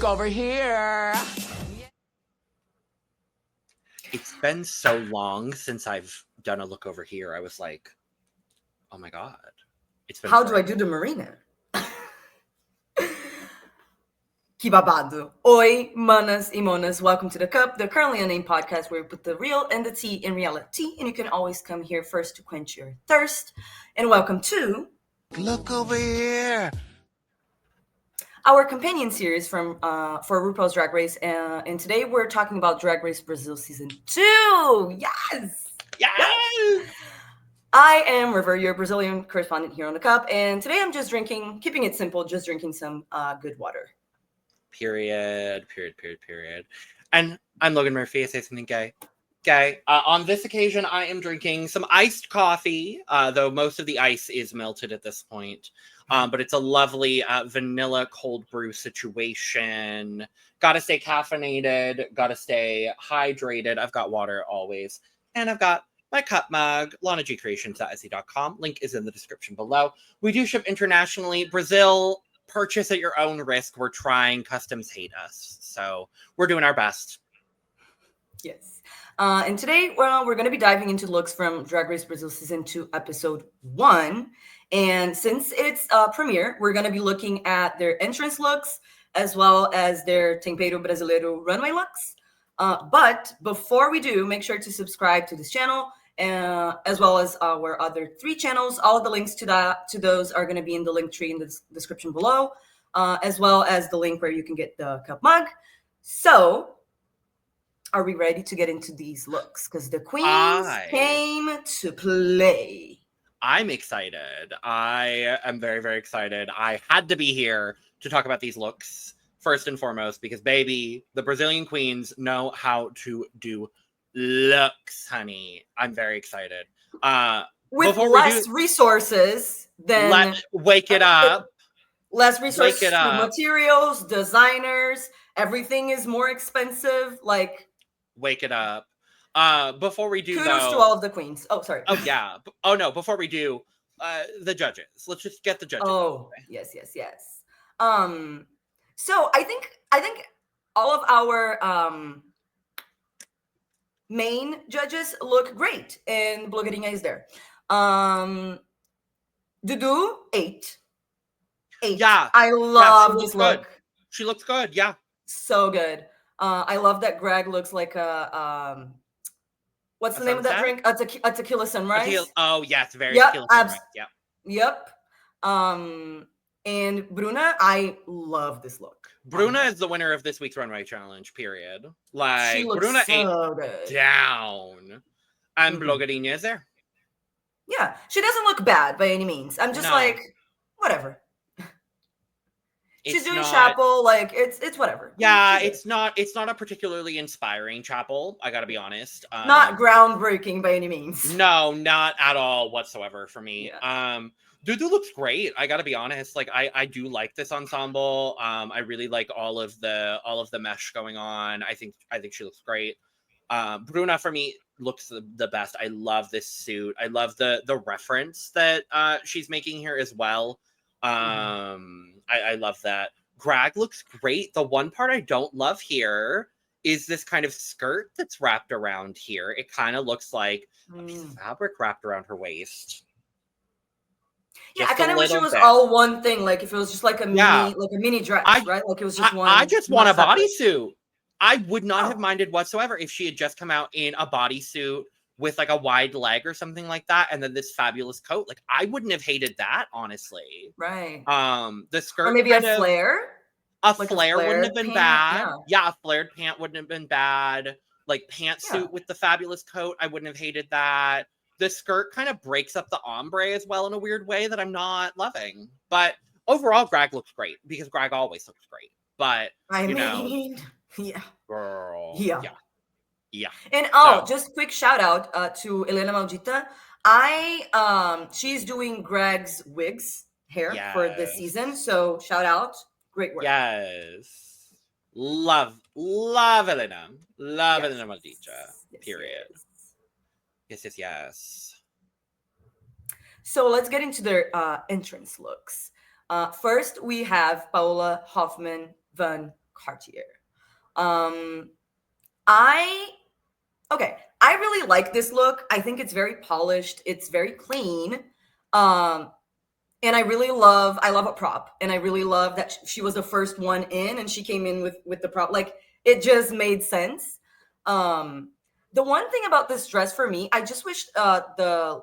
over here. It's been so long since I've done a look over here. I was like, oh my God. It's been How do I do the Marina? Que babado. Oi, manas y monas. Welcome to The Cup, the Currently Unnamed Podcast where we put the real and the tea in reality. And you can always come here first to quench your thirst. And welcome to... Look over here. Our companion series for RuPaul's Drag Race. And today we're talking about Drag Race Brasil Season 2. Yes! Yes! I am River, your Brazilian correspondent here on The Cup. And today I'm just drinking, keeping it simple, just drinking some good water. Period. And I'm Logan Murphy. I say something gay. On this occasion, I am drinking some iced coffee, though most of the ice is melted at this point. But it's a lovely vanilla cold brew situation. Gotta stay caffeinated. Gotta stay hydrated. I've got water always. And I've got my cup mug, lanagcreations.etsy.com. Link is in the description below. We do ship internationally. Brazil, purchase at your own risk. We're trying. Customs hate us. So we're doing our best. Yes. And today, we're going to be diving into looks from Drag Race Brasil Season 2, Episode 1. And since it's premiere, we're going to be looking at their entrance looks as well as their Tempero Brasileiro Runway looks. But before we do, make sure to subscribe to this channel as well as our other 3 channels. All of the links to those are going to be in the link tree in the description below, as well as the link where you can get the cup mug. So... are we ready to get into these looks? Because the queens came to play. I'm excited. I am very, very excited. I had to be here to talk about these looks first and foremost because, baby, the Brazilian queens know how to do looks, honey. I'm very excited. With less resources than... Wake it up. Less resources for materials, designers. Everything is more expensive. Like... Wake it up. Before we do, kudos to all of the queens. Oh, sorry. Oh, yeah. Oh, no. Before we do, the judges. Let's just get the judges. Oh, yes. So I think all of our main judges look great, and Blogueirinha is there. Dudu, 8. Yeah. I love this look. Good. She looks good. Yeah. So good. I love that Greg looks like a what's the name of that drink? A tequila sunrise. Oh yeah, it's very tequila sunrise. Yep. And Bruna, I love this look. Bruna is the winner of this week's runway challenge. Period. Like she looks Bruna so ate down, and Blogueirinha is there. Yeah, she doesn't look bad by any means. I'm just like, whatever. She's doing chapel, like it's whatever. Yeah, it's not a particularly inspiring chapel. I gotta be honest. Not groundbreaking by any means. No, not at all whatsoever for me. Yeah. Dudu looks great. I gotta be honest. Like I do like this ensemble. I really like all of the mesh going on. I think she looks great. Bruna for me looks the best. I love this suit. I love the reference that she's making here as well. I love that. Greg looks great. The one part I don't love here is this kind of skirt that's wrapped around here. It kind of looks like a piece of fabric wrapped around her waist. Yeah, I kind of wish it was all one thing. Like if it was just like a mini dress, right? Like it was just one. I just want a bodysuit. I would not have minded whatsoever if she had just come out in a bodysuit with like a wide leg or something like that, and then this fabulous coat. Like I wouldn't have hated that, honestly. Right. The skirt, or maybe a flare. A flare wouldn't have been bad. Yeah, a flared pant wouldn't have been bad. Like pantsuit with the fabulous coat, I wouldn't have hated that. The skirt kind of breaks up the ombre as well in a weird way that I'm not loving. But overall, Greg looks great because Greg always looks great. But I mean, yeah, girl, yeah. And just quick shout out to Helena Maldita. She's doing Greg's wigs hair for this season. So shout out, great work. Yes, love Helena, Helena Maldita. Period. Yes. So let's get into their entrance looks. First, we have Paola, Hoffmann, Van, Cartier. I really like this look. I think it's very polished. It's very clean. And I love a prop. And I really love that she was the first one in and she came in with the prop. Like, it just made sense. The one thing about this dress for me, I just wish the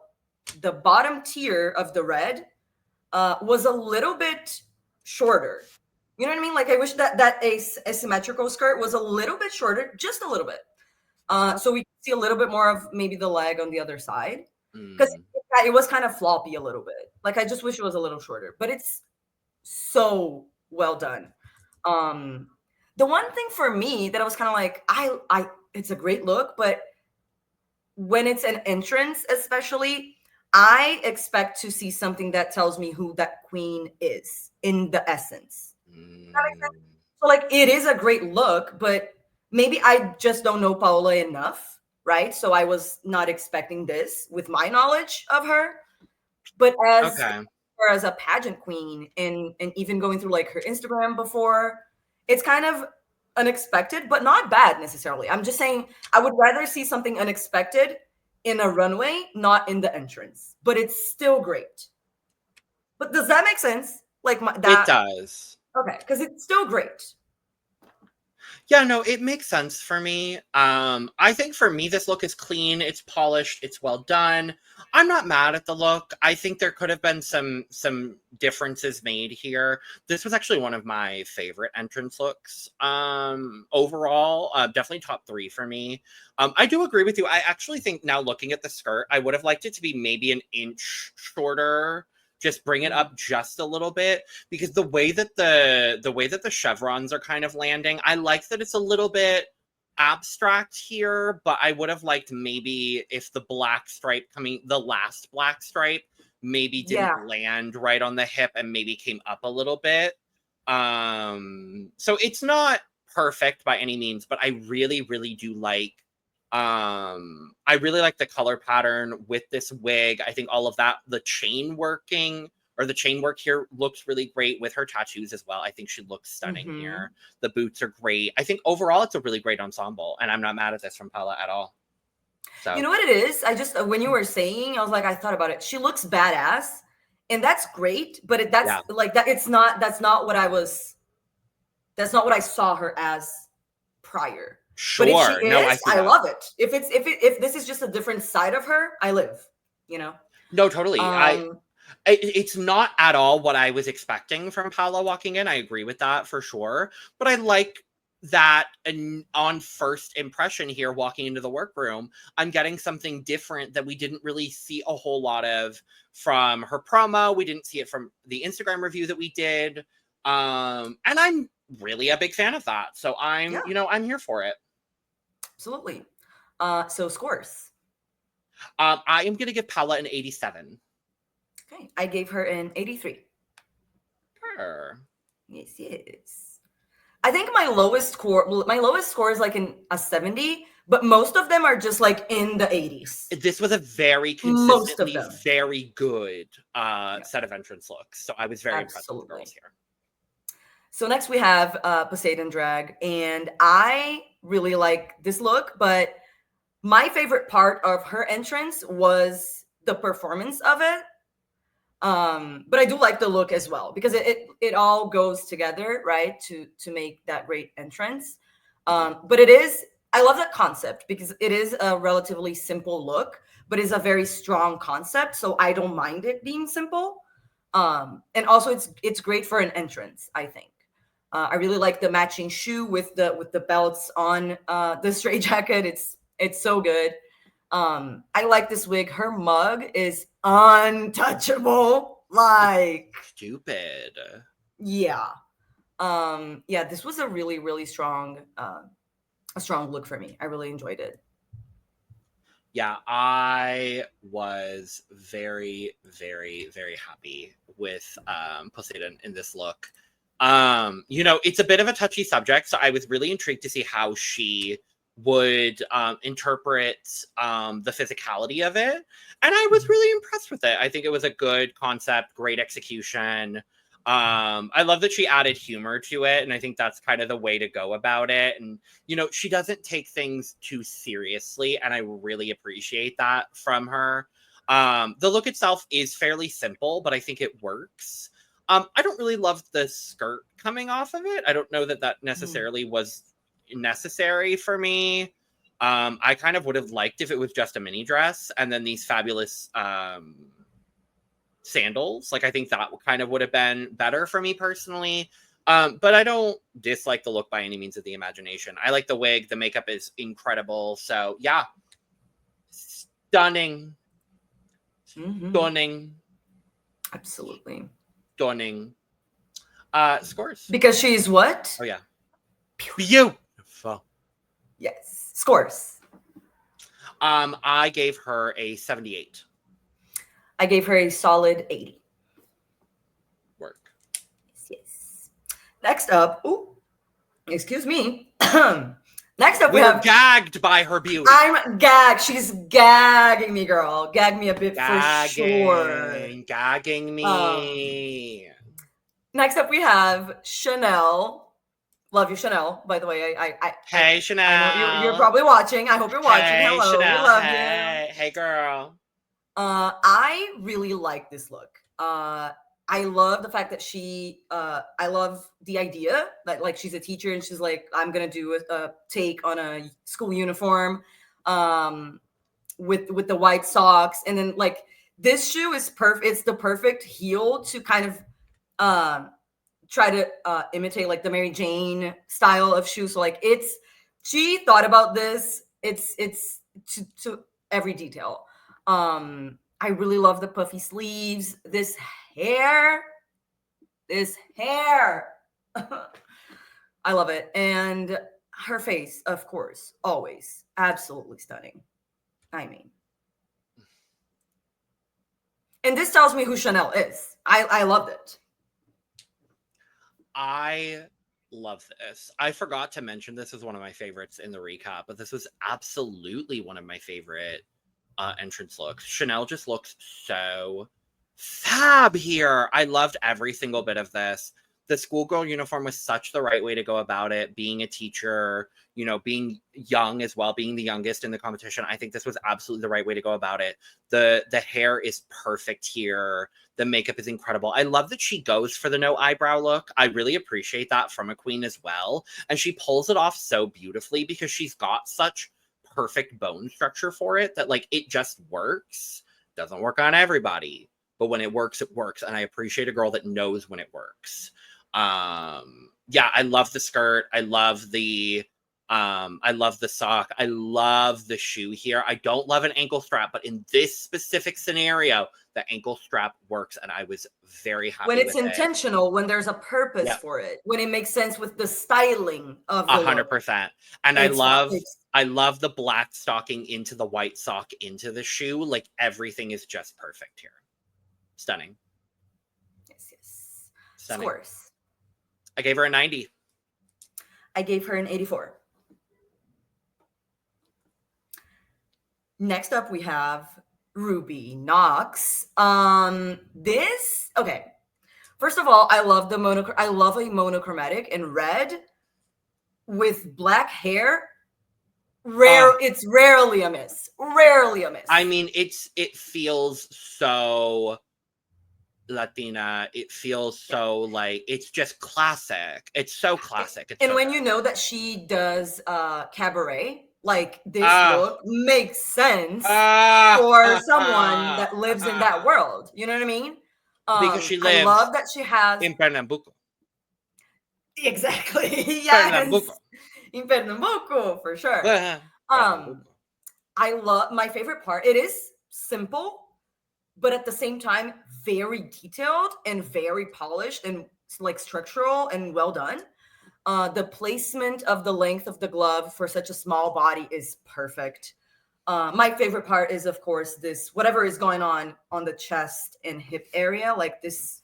bottom tier of the red was a little bit shorter. You know what I mean? Like, I wish that a symmetrical skirt was a little bit shorter, just a little bit. So we can see a little bit more of maybe the leg on the other side. Because it was kind of floppy a little bit. Like, I just wish it was a little shorter. But it's so well done. The one thing for me that I was kind of like, it's a great look, but when it's an entrance, especially, I expect to see something that tells me who that queen is in the essence. That makes sense? So, like, it is a great look, but maybe I just don't know Paola enough, right? So I was not expecting this with my knowledge of her. But as a pageant queen and even going through like her Instagram before, it's kind of unexpected, but not bad necessarily. I'm just saying I would rather see something unexpected in a runway, not in the entrance. But it's still great. But does that make sense? Like it does. Okay, because it's still great. Yeah, no, it makes sense for me. I think for me, this look is clean, it's polished, it's well done. I'm not mad at the look. I think there could have been some differences made here. This was actually one of my favorite entrance looks. Overall, definitely top 3 for me. I do agree with you. I actually think now looking at the skirt, I would have liked it to be maybe an inch shorter. Just bring it up just a little bit, because the way that the chevrons are kind of landing, I like that it's a little bit abstract here, but I would have liked maybe if the last black stripe maybe didn't land right on the hip and maybe came up a little bit. So it's not perfect by any means, but I really, really do like I really like the color pattern with this wig. I think all of that, the chain work here looks really great with her tattoos as well. I think she looks stunning here. The boots are great. I think overall it's a really great ensemble, and I'm not mad at this from Paola at all. So you know what it is? I just when you were saying, I was like, I thought about it. She looks badass, and that's great. But that's not what I saw her as prior. Sure. But if she is, I love it. If this is just a different side of her, I live. You know. No, totally. It's not at all what I was expecting from Paola walking in. I agree with that for sure. But I like that on first impression here, walking into the workroom, I'm getting something different that we didn't really see a whole lot of from her promo. We didn't see it from the Instagram review that we did. And I'm really a big fan of that. So I'm here for it. Absolutely. So scores. I am going to give Paola an 87. Okay. I gave her an 83. Sure. Yes. I think my lowest score is like a 70, but most of them are just like in the 80s. This was a very consistently very good set of entrance looks. So I was very impressed with the girls here. So next we have Poseidon drag, and I really like this look, but my favorite part of her entrance was the performance of it. But I do like the look as well, because it all goes together, right, to make that great entrance. But I love that concept because it is a relatively simple look, but it's a very strong concept. So I don't mind it being simple. And also it's great for an entrance, I think. I really like the matching shoe with the belts on the straight jacket. It's so good. I like this wig. Her mug is untouchable. Like stupid. Yeah. This was a really, really strong look for me. I really enjoyed it. Yeah, I was very, very, very happy with Poseidon in this look. It's a bit of a touchy subject, so I was really intrigued to see how she would interpret the physicality of it, and I was really impressed with it. I think it was a good concept, great execution. I love that she added humor to it, and I think that's kind of the way to go about it. And, you know, she doesn't take things too seriously, and I really appreciate that from her. The look itself is fairly simple, but I think it works. I don't really love the skirt coming off of it. I don't know that that necessarily was necessary for me. I kind of would have liked if it was just a mini dress and then these fabulous sandals. Like, I think that kind of would have been better for me personally. But I don't dislike the look by any means of the imagination. I like the wig. The makeup is incredible. So yeah, stunning. Stunning. Absolutely. Stunning. Scores. Because she's what? Oh yeah. Beautiful. Yes. Scores. I gave her a 78. I gave her a solid 80. Work. Yes. Next up, excuse me. Next up, we We're have gagged by her beauty. I'm gagged. She's gagging me, girl. Gag me a bit for sure. Gagging me. Next up, we have Chanel. Love you, Chanel. By the way, Hey, Chanel. I know you're probably watching. I hope you're watching. Hey, Hello, Chanel. we love Hey. you. Hey, girl. I really like this look. I love the fact that I love the idea that, like, she's a teacher and she's like, I'm gonna do a take on a school uniform, with the white socks, and then like this shoe is perfect. It's the perfect heel to kind of try to imitate like the Mary Jane style of shoe. So like she thought about this. It's to every detail. I really love the puffy sleeves. This hair. I love it. And her face, of course, always absolutely stunning. I mean, and this tells me who Chanel is. I loved it. I love this. I forgot to mention this is one of my favorites in the recap, but this was absolutely one of my favorite entrance looks. Chanel just looks so fab here. I loved every single bit of this. The schoolgirl uniform was such the right way to go about it. Being a teacher, you know, being young as well, being the youngest in the competition. I think this was absolutely the right way to go about it. The hair is perfect here. The makeup is incredible. I love that she goes for the no eyebrow look. I really appreciate that from a queen as well. And she pulls it off so beautifully because she's got such perfect bone structure for it that like it just works. Doesn't work on everybody, but when it works, it works. And I appreciate a girl that knows when it works. Yeah, I love the skirt. I love the sock. I love the shoe here. I don't love an ankle strap, but in this specific scenario, the ankle strap works, and I was very happy when it's with intentional, when there's a purpose for it, when it makes sense with the styling of the 100%. And I love the black stocking into the white sock into the shoe. Like everything is just perfect here. Stunning. Yes. Stunning. Scores. I gave her a 90. I gave her an 84. Next up, we have Ruby Knox. Okay. First of all, I love I love a monochromatic in red with black hair. It's rarely a miss. Rarely a miss. I mean, it feels so Latina. It feels so like it's just classic. It's so classic. It's and so when good. you know that she does cabaret, like this look makes sense for someone that lives in that world. You know what I mean? Because she lives I love that she has in Pernambuco. Exactly. Yes. Pernambuco. In Pernambuco, for sure. I love my favorite part. It is simple, but at the same time, very detailed and very polished and like structural and well done. The placement of the length of the glove for such a small body is perfect. My favorite part is, of course, this whatever is going on the chest and hip area. Like this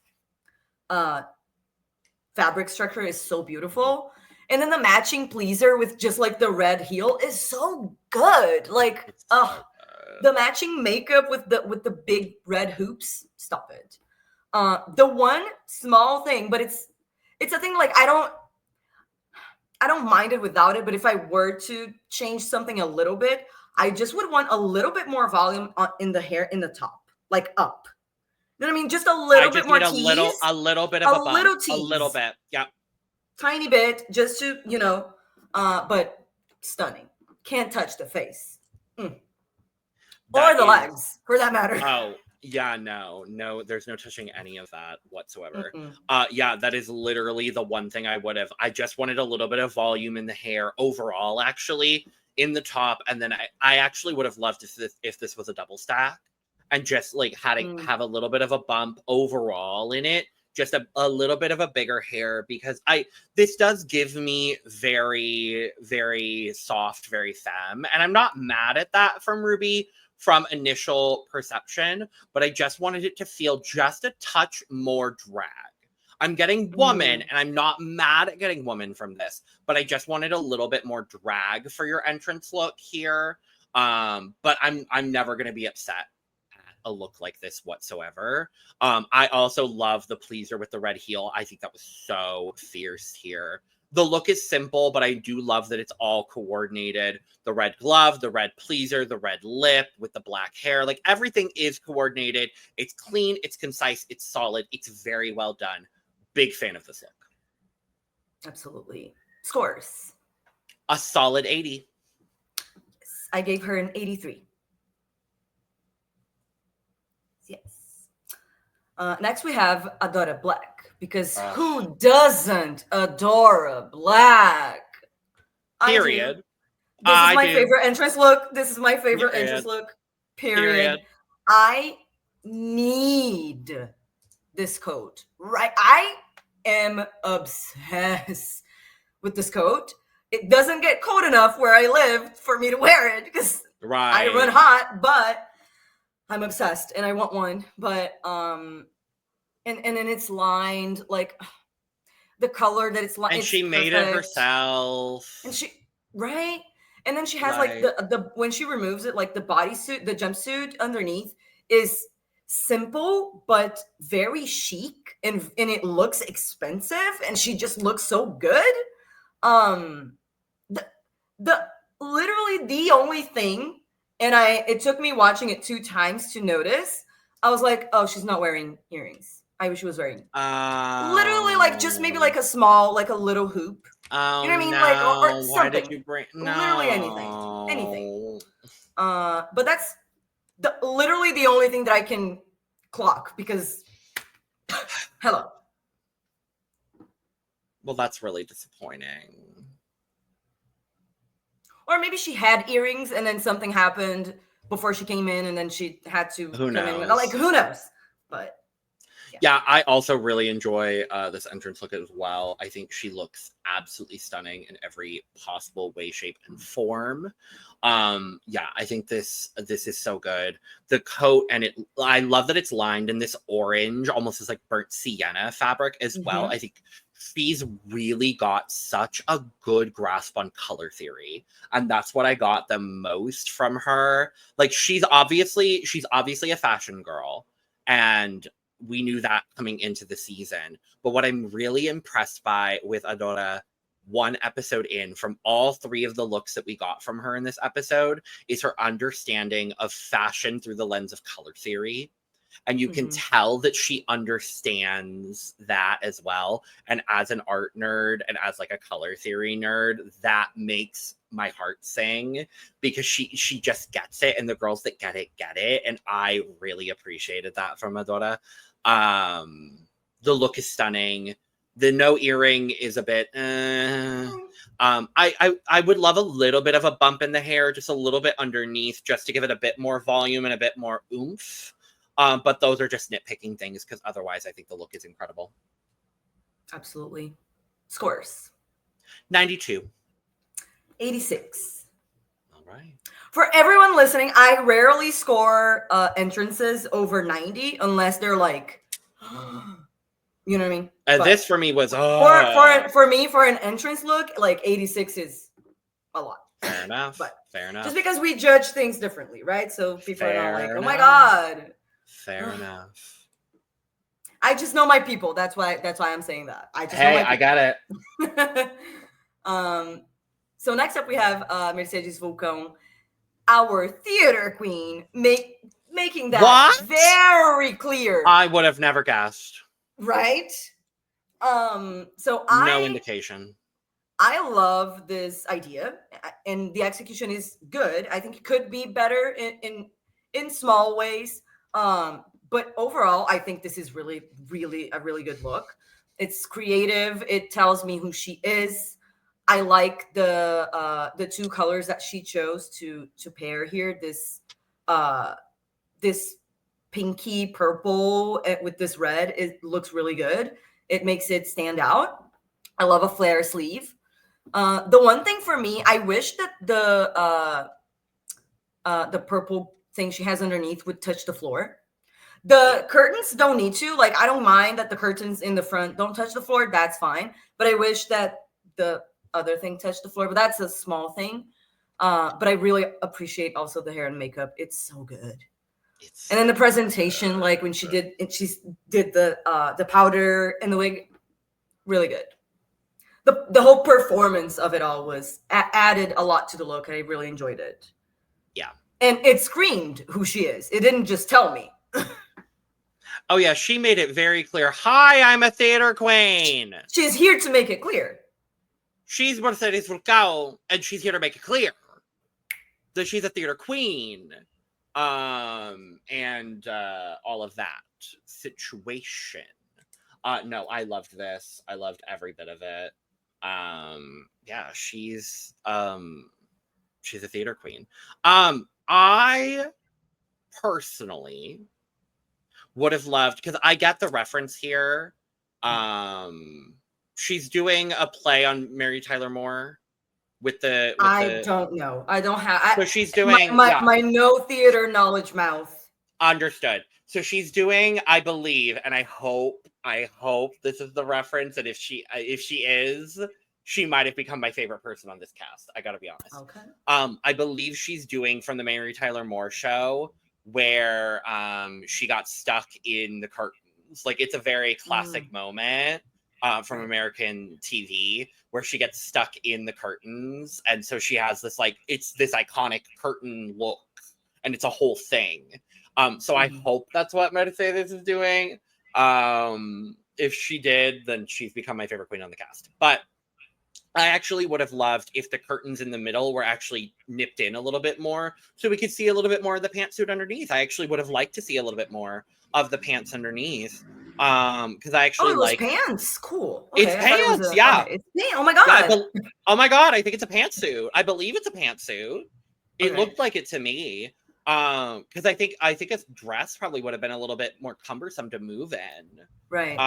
fabric structure is so beautiful. And then the matching pleaser with just like the red heel is so good. Like, the matching makeup with the big red hoops. Stop it. The one small thing, but it's a thing like I don't mind it without it, but if I were to change something a little bit, I just would want a little bit more volume in the hair in the top, like up. You know what I mean? Just a little bit more tease. A little bit of a bump. Little tease. A little bit. Yeah. Tiny bit, just to, but stunning. Can't touch the face. Or the legs, for that matter. Oh, yeah, no, there's no touching any of that whatsoever. Yeah, that is literally the one thing I just wanted a little bit of volume in the hair overall, actually, in the top. And then I actually would have loved if this was a double stack and just like have a little bit of a bump overall in it. Just a little bit of a bigger hair, because this does give me very, very soft, very femme. And I'm not mad at that from Ruby from initial perception, but I just wanted it to feel just a touch more drag. I'm getting woman, and I'm not mad at getting woman from this, but I just wanted a little bit more drag for your entrance look here. But I'm never going to be upset a look like this whatsoever. I also love the pleaser with the red heel. I think that was so fierce here. The look is simple, but I do love that it's all coordinated. The red glove, the red pleaser, the red lip with the black hair. Like, everything is coordinated. It's clean, it's concise, it's solid. It's very well done. Big fan of this look. Absolutely. Scores. A solid 80. Yes, I gave her an 83. Yes. Next we have Adora Black, because who doesn't Adora Black? Period. This is my favorite entrance look. This is my favorite entrance look. Period. I need this coat. Right? I am obsessed with this coat. It doesn't get cold enough where I live for me to wear it, because I run hot, but I'm obsessed and I want one. But and then it's lined, like the color that it's lined. And she made it herself. And and then she has like the when she removes it, like the bodysuit, the jumpsuit underneath is simple but very chic, and it looks expensive, and she just looks so good. The literally the only thing, and it took me watching it 2 times to notice, I was like, oh, she's not wearing earrings. I wish she was wearing literally like just maybe like a small, like a little hoop. You know what I mean? Like or something. Why did you bring literally anything. But that's literally the only thing that I can clock, because hello. Well, that's really disappointing. Or maybe she had earrings and then something happened before she came in, and then she had to come in. Like, who knows? But yeah, I also really enjoy this entrance look as well. I think she looks absolutely stunning in every possible way, shape, and form. Yeah, I think this is so good. The coat, and I love that it's lined in this orange, almost as like burnt sienna fabric as well. I think she's really got such a good grasp on color theory, and that's what I got the most from her. Like, she's obviously a fashion girl, and we knew that coming into the season. But what I'm really impressed by with Adora, one episode in, from all 3 of the looks that we got from her in this episode, is her understanding of fashion through the lens of color theory. And you can tell that she understands that as well. And as an art nerd and as like a color theory nerd, that makes my heart sing, because she just gets it. And the girls that get it. And I really appreciated that from Adora. The look is stunning. The no earring is a bit I would love a little bit of a bump in the hair, just a little bit underneath, just to give it a bit more volume and a bit more oomph. But those are just nitpicking things, because otherwise I think the look is incredible. Absolutely. Scores. 92. 86. All right. For everyone listening, I rarely score entrances over 90 unless they're like, you know what I mean? This for me was for me, for an entrance look, like 86 is a lot. Fair enough. But fair enough. Just because we judge things differently, right? So people are not like, oh my God. Fair enough. I just know my people. That's why I'm saying that. I just know Hey, my I got it. So next up we have Mercedes Vulcão, our theater queen, making that What? very clear. I would have never guessed. Right? So No indication. I love this idea, and the execution is good. I think it could be better in small ways. But overall, I think this is really, really a really good look. It's creative. It tells me who she is. I like the two colors that she chose to pair here. This pinky purple with this red. It looks really good. It makes it stand out. I love a flare sleeve. The one thing for me, I wish that the purple thing she has underneath would touch the floor. The curtains don't need to. Like, I don't mind that the curtains in the front don't touch the floor. That's fine. But I wish that the other thing touched the floor. But that's a small thing. But I really appreciate also the hair and makeup. It's so good. And then the presentation, like when she did the powder and the wig, really good. The whole performance of it all was added a lot to the look. I really enjoyed it. Yeah. And it screamed who she is. It didn't just tell me. Oh, yeah. She made it very clear. Hi, I'm a theater queen. She's here to make it clear. She's Mercedes Vulcão, and she's here to make it clear that she's a theater queen. And all of that situation. No, I loved this. I loved every bit of it. Yeah, she's a theater queen. I personally would have loved, because I get the reference here. She's doing a play on Mary Tyler Moore I don't know. I don't have. So she's doing my no theater knowledge mouth. Understood. So she's doing, I believe, and I hope this is the reference. And if she is, she might have become my favorite person on this cast. I gotta be honest. Okay. I believe she's doing from the Mary Tyler Moore show, where she got stuck in the curtains. Like, it's a very classic moment from American TV where she gets stuck in the curtains, and so she has this, like, it's this iconic curtain look, and it's a whole thing. So I hope that's what Mercedes is doing. If she did, then she's become my favorite queen on the cast. But I actually would have loved if the curtains in the middle were actually nipped in a little bit more, so we could see a little bit more of the pantsuit underneath. I actually would have liked to see a little bit more of the pants underneath. Because I actually like pants. Cool. Okay, it's pants. Yeah. Okay. It's pants. Oh my god. Yeah, oh my god. I think it's a pantsuit. I believe it's a pantsuit. It looked like it to me. Because I think a dress probably would have been a little bit more cumbersome to move in. Right.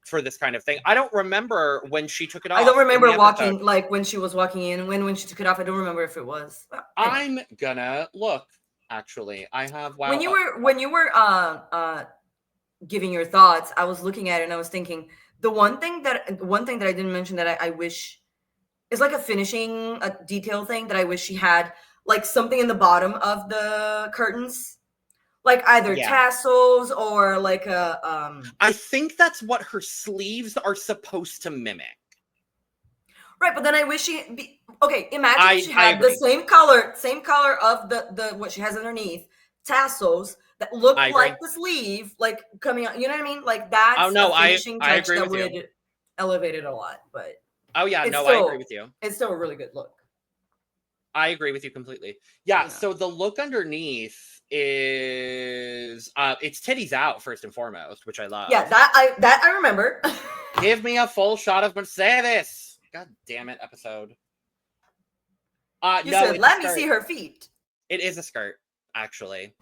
For this kind of thing. I don't remember when she took it off. I don't remember walking, like when she was walking in, when she took it off. I don't remember if it was. I'm gonna look. Actually, I have. Wow. When you were giving your thoughts, I was looking at it and I was thinking the one thing that I didn't mention that I wish is like a finishing, a detail thing that I wish she had, like something in the bottom of the curtains. Like either tassels or like a I think that's what her sleeves are supposed to mimic. Right, but then I wish imagine she had the same color of the what she has underneath, tassels that look like the sleeve, like coming out, you know what I mean? Like that's finishing touch that would elevate it a lot. But I agree with you. It's still a really good look. I agree with you completely. Yeah. So the look underneath is it's titties out first and foremost, which I love. Yeah, that I remember. Give me a full shot of Mercedes. God damn it, episode. Let me see her feet. It is a skirt, actually.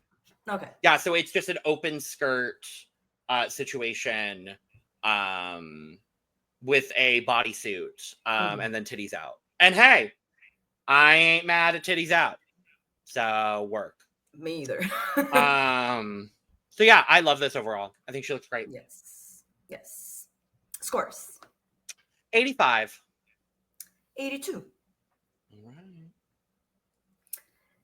Okay. Yeah, so it's just an open skirt situation with a bodysuit and then titties out. And hey, I ain't mad at titties out. So work. Me either. So yeah, I love this overall. I think she looks great. Yes. Scores. 85. 82. All right.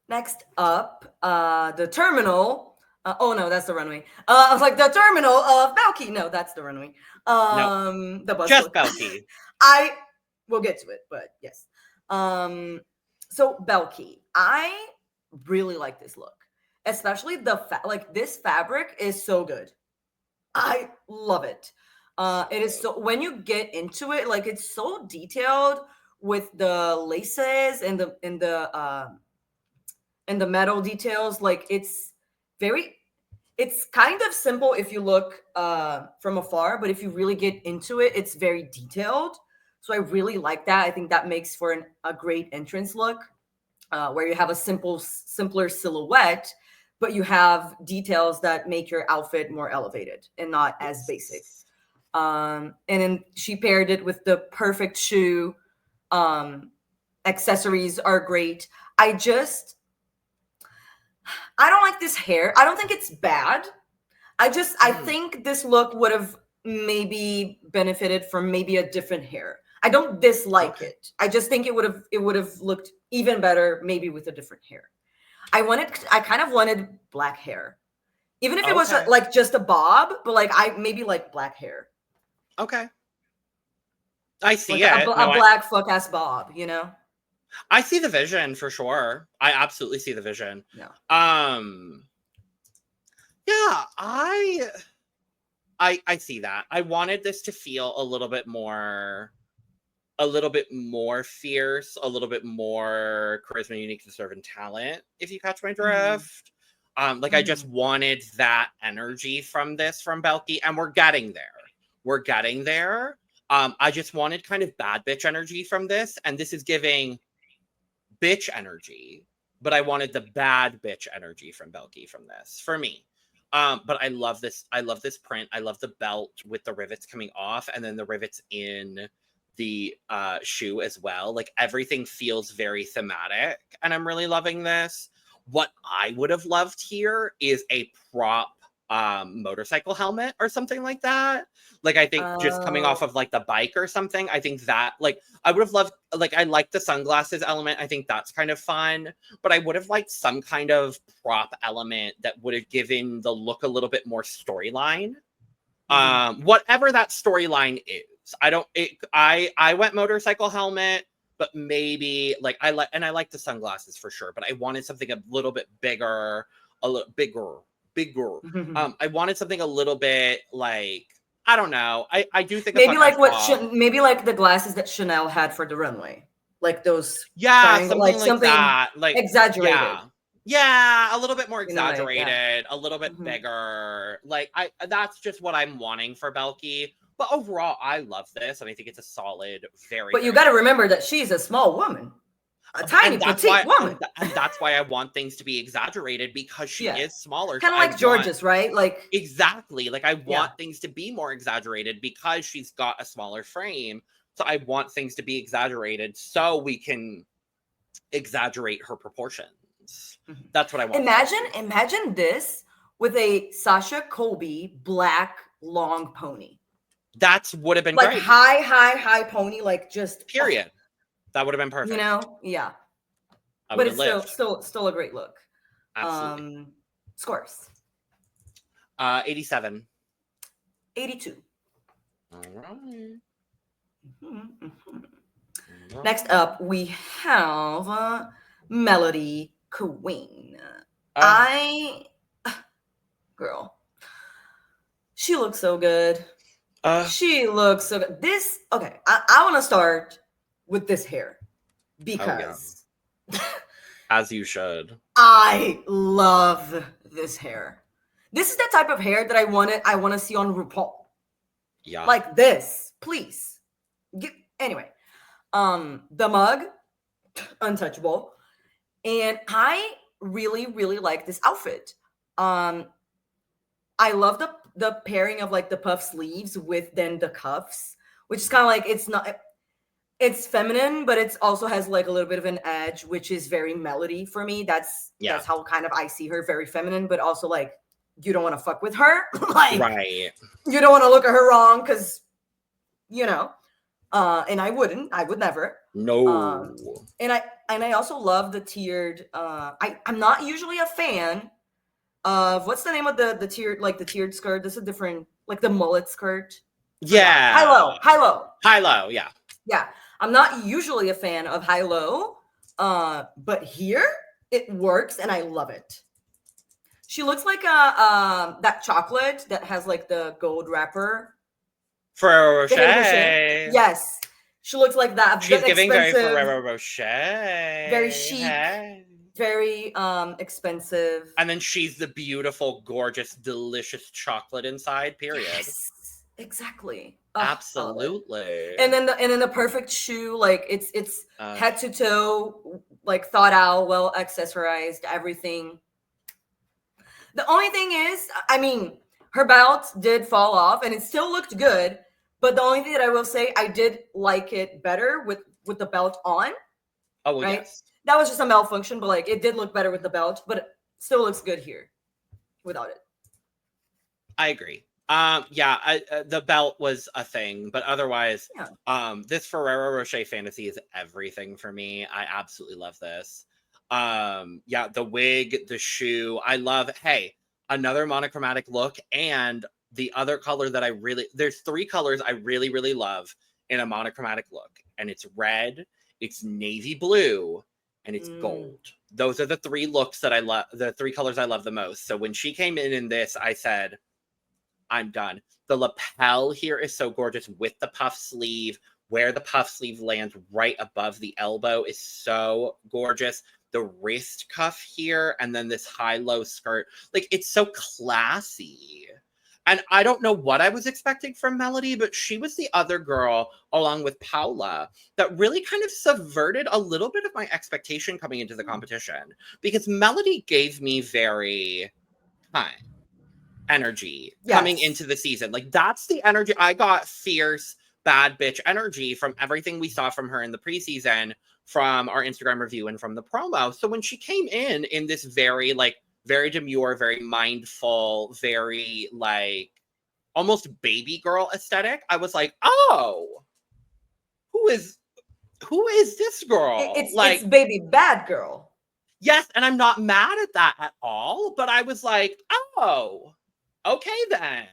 Next up, the terminal, Oh no, that's the runway. I was like the terminal of Bhelchi. No, that's the runway. The bus. Just Bhelchi. I will get to it, but yes. So Bhelchi, I really like this look, especially like this fabric is so good. I love it. It is so when you get into it, like it's so detailed with the laces and the metal details. Like it's kind of simple if you look from afar, but if you really get into it, it's very detailed. So I really like that. I think that makes for a great entrance look, where you have a simpler silhouette, but you have details that make your outfit more elevated and not as basic. And then she paired it with the perfect shoe. Accessories are great. I don't like this hair. I don't think it's bad. I think this look would have maybe benefited from maybe a different hair. I don't dislike it. I just think it would have looked even better maybe with a different hair. I kind of wanted black hair. Even if it was like just a bob, but like I maybe like black hair. Okay. I see like it. A black fuck ass bob, you know? I see the vision for sure. I absolutely see the vision. Yeah. Yeah, I see that. I wanted this to feel a little bit more fierce, a little bit more charisma, unique, and servant talent, if you catch my drift. I just wanted that energy from Bhelchi, and we're getting there. I just wanted kind of bad bitch energy from this, and this is giving bitch energy, but I wanted the bad bitch energy from Bhelchi from this, for me. But I love this print. I love the belt with the rivets coming off and then the rivets in the shoe as well. Like everything feels very thematic, and I'm really loving this. What I would have loved here is a prop motorcycle helmet or something like that. Like I think just coming off of like the bike or something. I think that like I would have loved, like I like the sunglasses element. I think that's kind of fun, but I would have liked some kind of prop element that would have given the look a little bit more storyline. Whatever that storyline is. I went motorcycle helmet, but maybe like I like the sunglasses for sure, but I wanted something a little bit bigger, a little bigger. I wanted something a little bit like, I don't know. I do think maybe like maybe like the glasses that Chanel had for the runway, like those. Something like that, like exaggerated. Yeah, a little bit more exaggerated, a little bit bigger. Like that's just what I'm wanting for Bhelchi. But overall, I love this, and I think it's a solid, But you got to remember that she's a small woman. A tiny, petite woman. And that's why I want things to be exaggerated, because she is smaller. Kind of like George's, right? Like exactly. Like I want things to be more exaggerated because she's got a smaller frame. So I want things to be exaggerated so we can exaggerate her proportions. That's what I want. Imagine this with a Sasha Colby black long pony. That would have been like great. high pony, like just period. That would have been perfect. You know, yeah. But it's still a great look. Absolutely. Scores. 87. 82. All right. Next up, we have Mellody Queen. Girl, she looks so good. She looks so good. I want to start with this hair because as you should. I love this hair. This is the type of hair that I want to see on RuPaul. Yeah. Like this, please. Anyway, the mug, untouchable. And I really, really like this outfit. I love the pairing of like the puff sleeves with then the cuffs, which is kind of like, it's feminine, but it also has like a little bit of an edge, which is very Mellody for me. That's how kind of I see her, very feminine, but also like you don't want to fuck with her. Like, right. You don't want to look at her wrong because, you know, and I would never. No. And I also love the tiered, I'm not usually a fan of what's the name of the tiered skirt? This is a different, like the mullet skirt. Yeah. High low. Yeah. Yeah. I'm not usually a fan of high low, but here it works and I love it. She looks like that chocolate that has like the gold wrapper. Ferrero Rocher. Yes. She looks like that. She's giving very Ferrero Rocher. Very chic. Very expensive. And then she's the beautiful, gorgeous, delicious chocolate inside, period. Yes, exactly. Absolutely. And then the perfect shoe, like it's head to toe, like thought out, well accessorized, everything. The only thing is, I mean, her belt did fall off and it still looked good, but the only thing that I will say, I did like it better with the belt on. Oh, well, right? Yes. That was just a malfunction, but like it did look better with the belt, but it still looks good here without it. I agree. The belt was a thing, but otherwise, this Ferrero Rocher fantasy is everything for me. I absolutely love this. The wig, the shoe, I love. Hey, another monochromatic look, and the other color that there's 3 colors I really, really love in a monochromatic look, and it's red, it's navy blue, and it's gold. Those are the 3 looks that I love, the 3 colors I love the most. So when she came in this, I said, I'm done. The lapel here is so gorgeous with the puff sleeve. Where the puff sleeve lands right above the elbow is so gorgeous. The wrist cuff here, and then this high-low skirt. Like, it's so classy. And I don't know what I was expecting from Mellody, but she was the other girl, along with Paola, that really kind of subverted a little bit of my expectation coming into the competition. Because Mellody gave me very energy coming into the season. Like, that's the energy. I got fierce, bad bitch energy from everything we saw from her in the preseason, from our Instagram review, and from the promo. So when she came in this very, like, very demure, very mindful, very, like, almost baby girl aesthetic, I was like, oh, who is this girl? It's baby bad girl. Yes, and I'm not mad at that at all, but I was like, oh, okay then.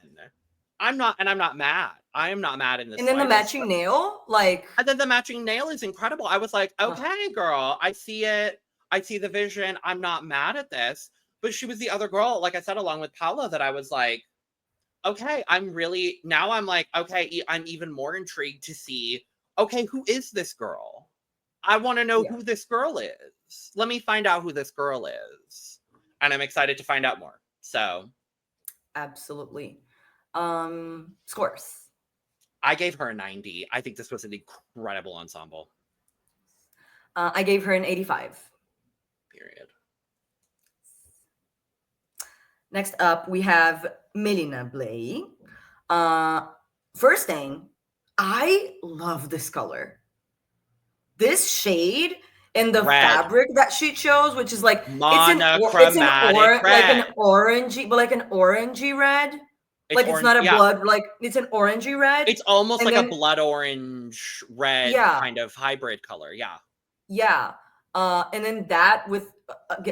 I'm not mad. I am not mad in this. And then the matching nail, like. And then the matching nail is incredible. I was like, okay, girl, I see it. I see the vision. I'm not mad at this. But she was the other girl, like I said, along with Paola, that I was like, okay, I'm like, okay, I'm even more intrigued to see, okay, who is this girl? I want to know who this girl is. Let me find out who this girl is. And I'm excited to find out more. So. Absolutely. Scores. I gave her a 90. I think this was an incredible ensemble. I gave her an 85. Period. Next up, we have Melina Blley. First thing, I love this color. This shade and the fabric that she chose, which is like monochromatic like an orangey, but like an orangey red. It's not a blood, like it's an orangey red. It's almost like a blood orange red kind of hybrid color. Yeah. Yeah. And then that with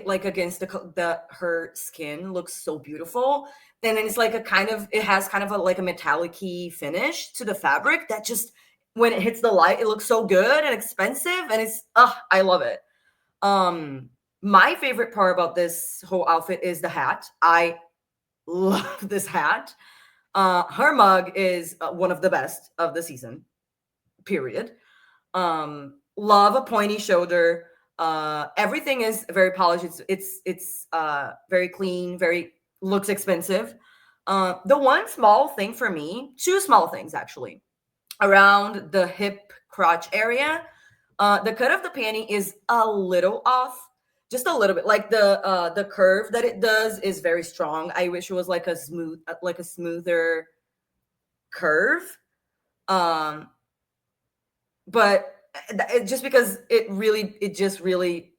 like against her skin looks so beautiful. And then it's like it has kind of like a metallic-y finish to the fabric that just, when it hits the light, it looks so good and expensive. And it's, I love it. My favorite part about this whole outfit is the hat. I love this hat. Her mug is one of the best of the season, period. Love a pointy shoulder. Everything is very polished. It's very clean, looks expensive. The one small thing for me, 2 small things actually, around the hip crotch area, the cut of the panty is a little off, just a little bit. Like the curve that it does is very strong. I wish it was like a smoother curve. But just because it just really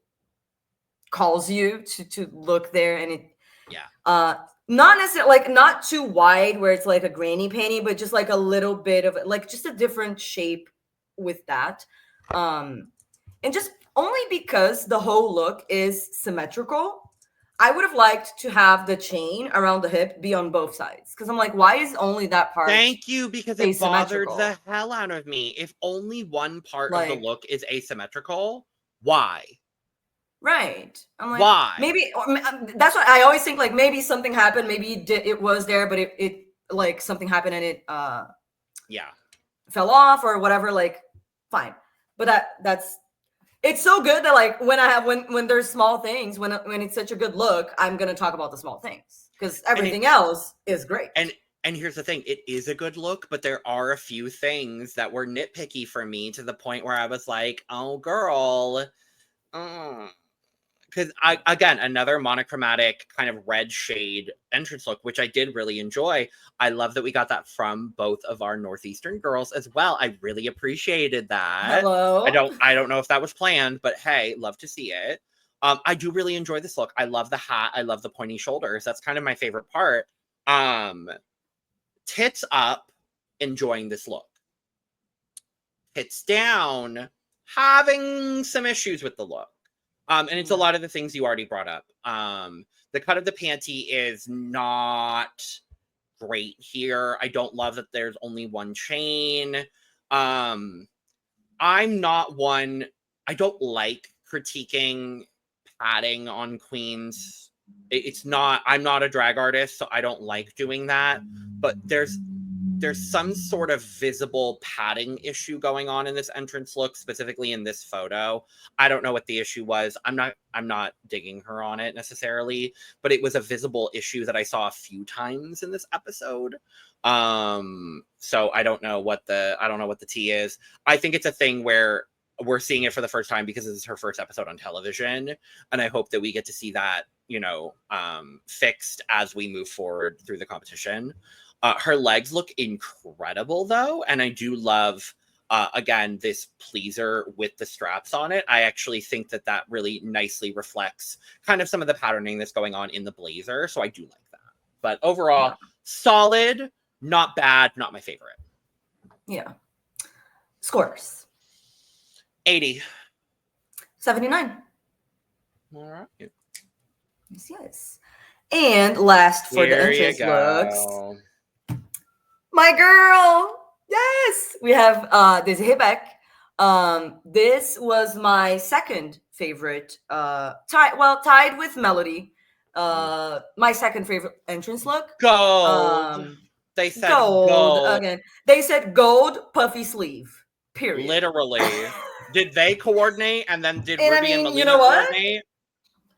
calls you to look there, and it not necessarily like not too wide where it's like a granny panty, but just like a little bit of like just a different shape with that, and just only because the whole look is symmetrical. I would have liked to have the chain around the hip be on both sides. Because I'm like, why is only that part Thank you, because it bothered asymmetrical? the hell out of me. If only one part of the Like- look is asymmetrical, why? Right. I'm like, Why? maybe that's what I always think. Like maybe something happened. Maybe it was there, but it like something happened and it Yeah. fell off or whatever. Like, fine. But that's it's so good that like when there's small things, when it's such a good look, I'm gonna talk about the small things because everything else is great. And here's the thing, it is a good look, but there are a few things that were nitpicky for me to the point where I was like, oh girl. Because again, another monochromatic kind of red shade entrance look, which I did really enjoy. I love that we got that from both of our Northeastern girls as well. I really appreciated that. Hello. I don't know if that was planned, but hey, love to see it. I do really enjoy this look. I love the hat. I love the pointy shoulders. That's kind of my favorite part. Tits up, enjoying this look. Tits down, having some issues with the look. And it's a lot of the things you already brought up. The cut of the panty is not great here. I don't love that there's only one chain. I'm not one, I don't like critiquing padding on queens. I'm not a drag artist, so I don't like doing that. But there's some sort of visible padding issue going on in this entrance look, specifically in this photo. I don't know what the issue was. I'm not digging her on it necessarily, but it was a visible issue that I saw a few times in this episode. So I don't know what the tea is. I think it's a thing where we're seeing it for the first time because this is her first episode on television, and I hope that we get to see that, fixed as we move forward through the competition. Her legs look incredible, though, and I do love, again, this pleaser with the straps on it. I actually think that really nicely reflects kind of some of the patterning that's going on in the blazer, so I do like that. But overall, solid, not bad, not my favorite. Yeah. Scores. 80. 79. All right. Yes. And last for the entrance looks. My girl. Yes. We have DesiRée Beck. This was my second favorite. Tied with Mellody. My second favorite entrance look. Gold. They said gold again. They said gold puffy sleeve. Period. Literally. Did they coordinate and then did Ruby and Melina you know what? coordinate?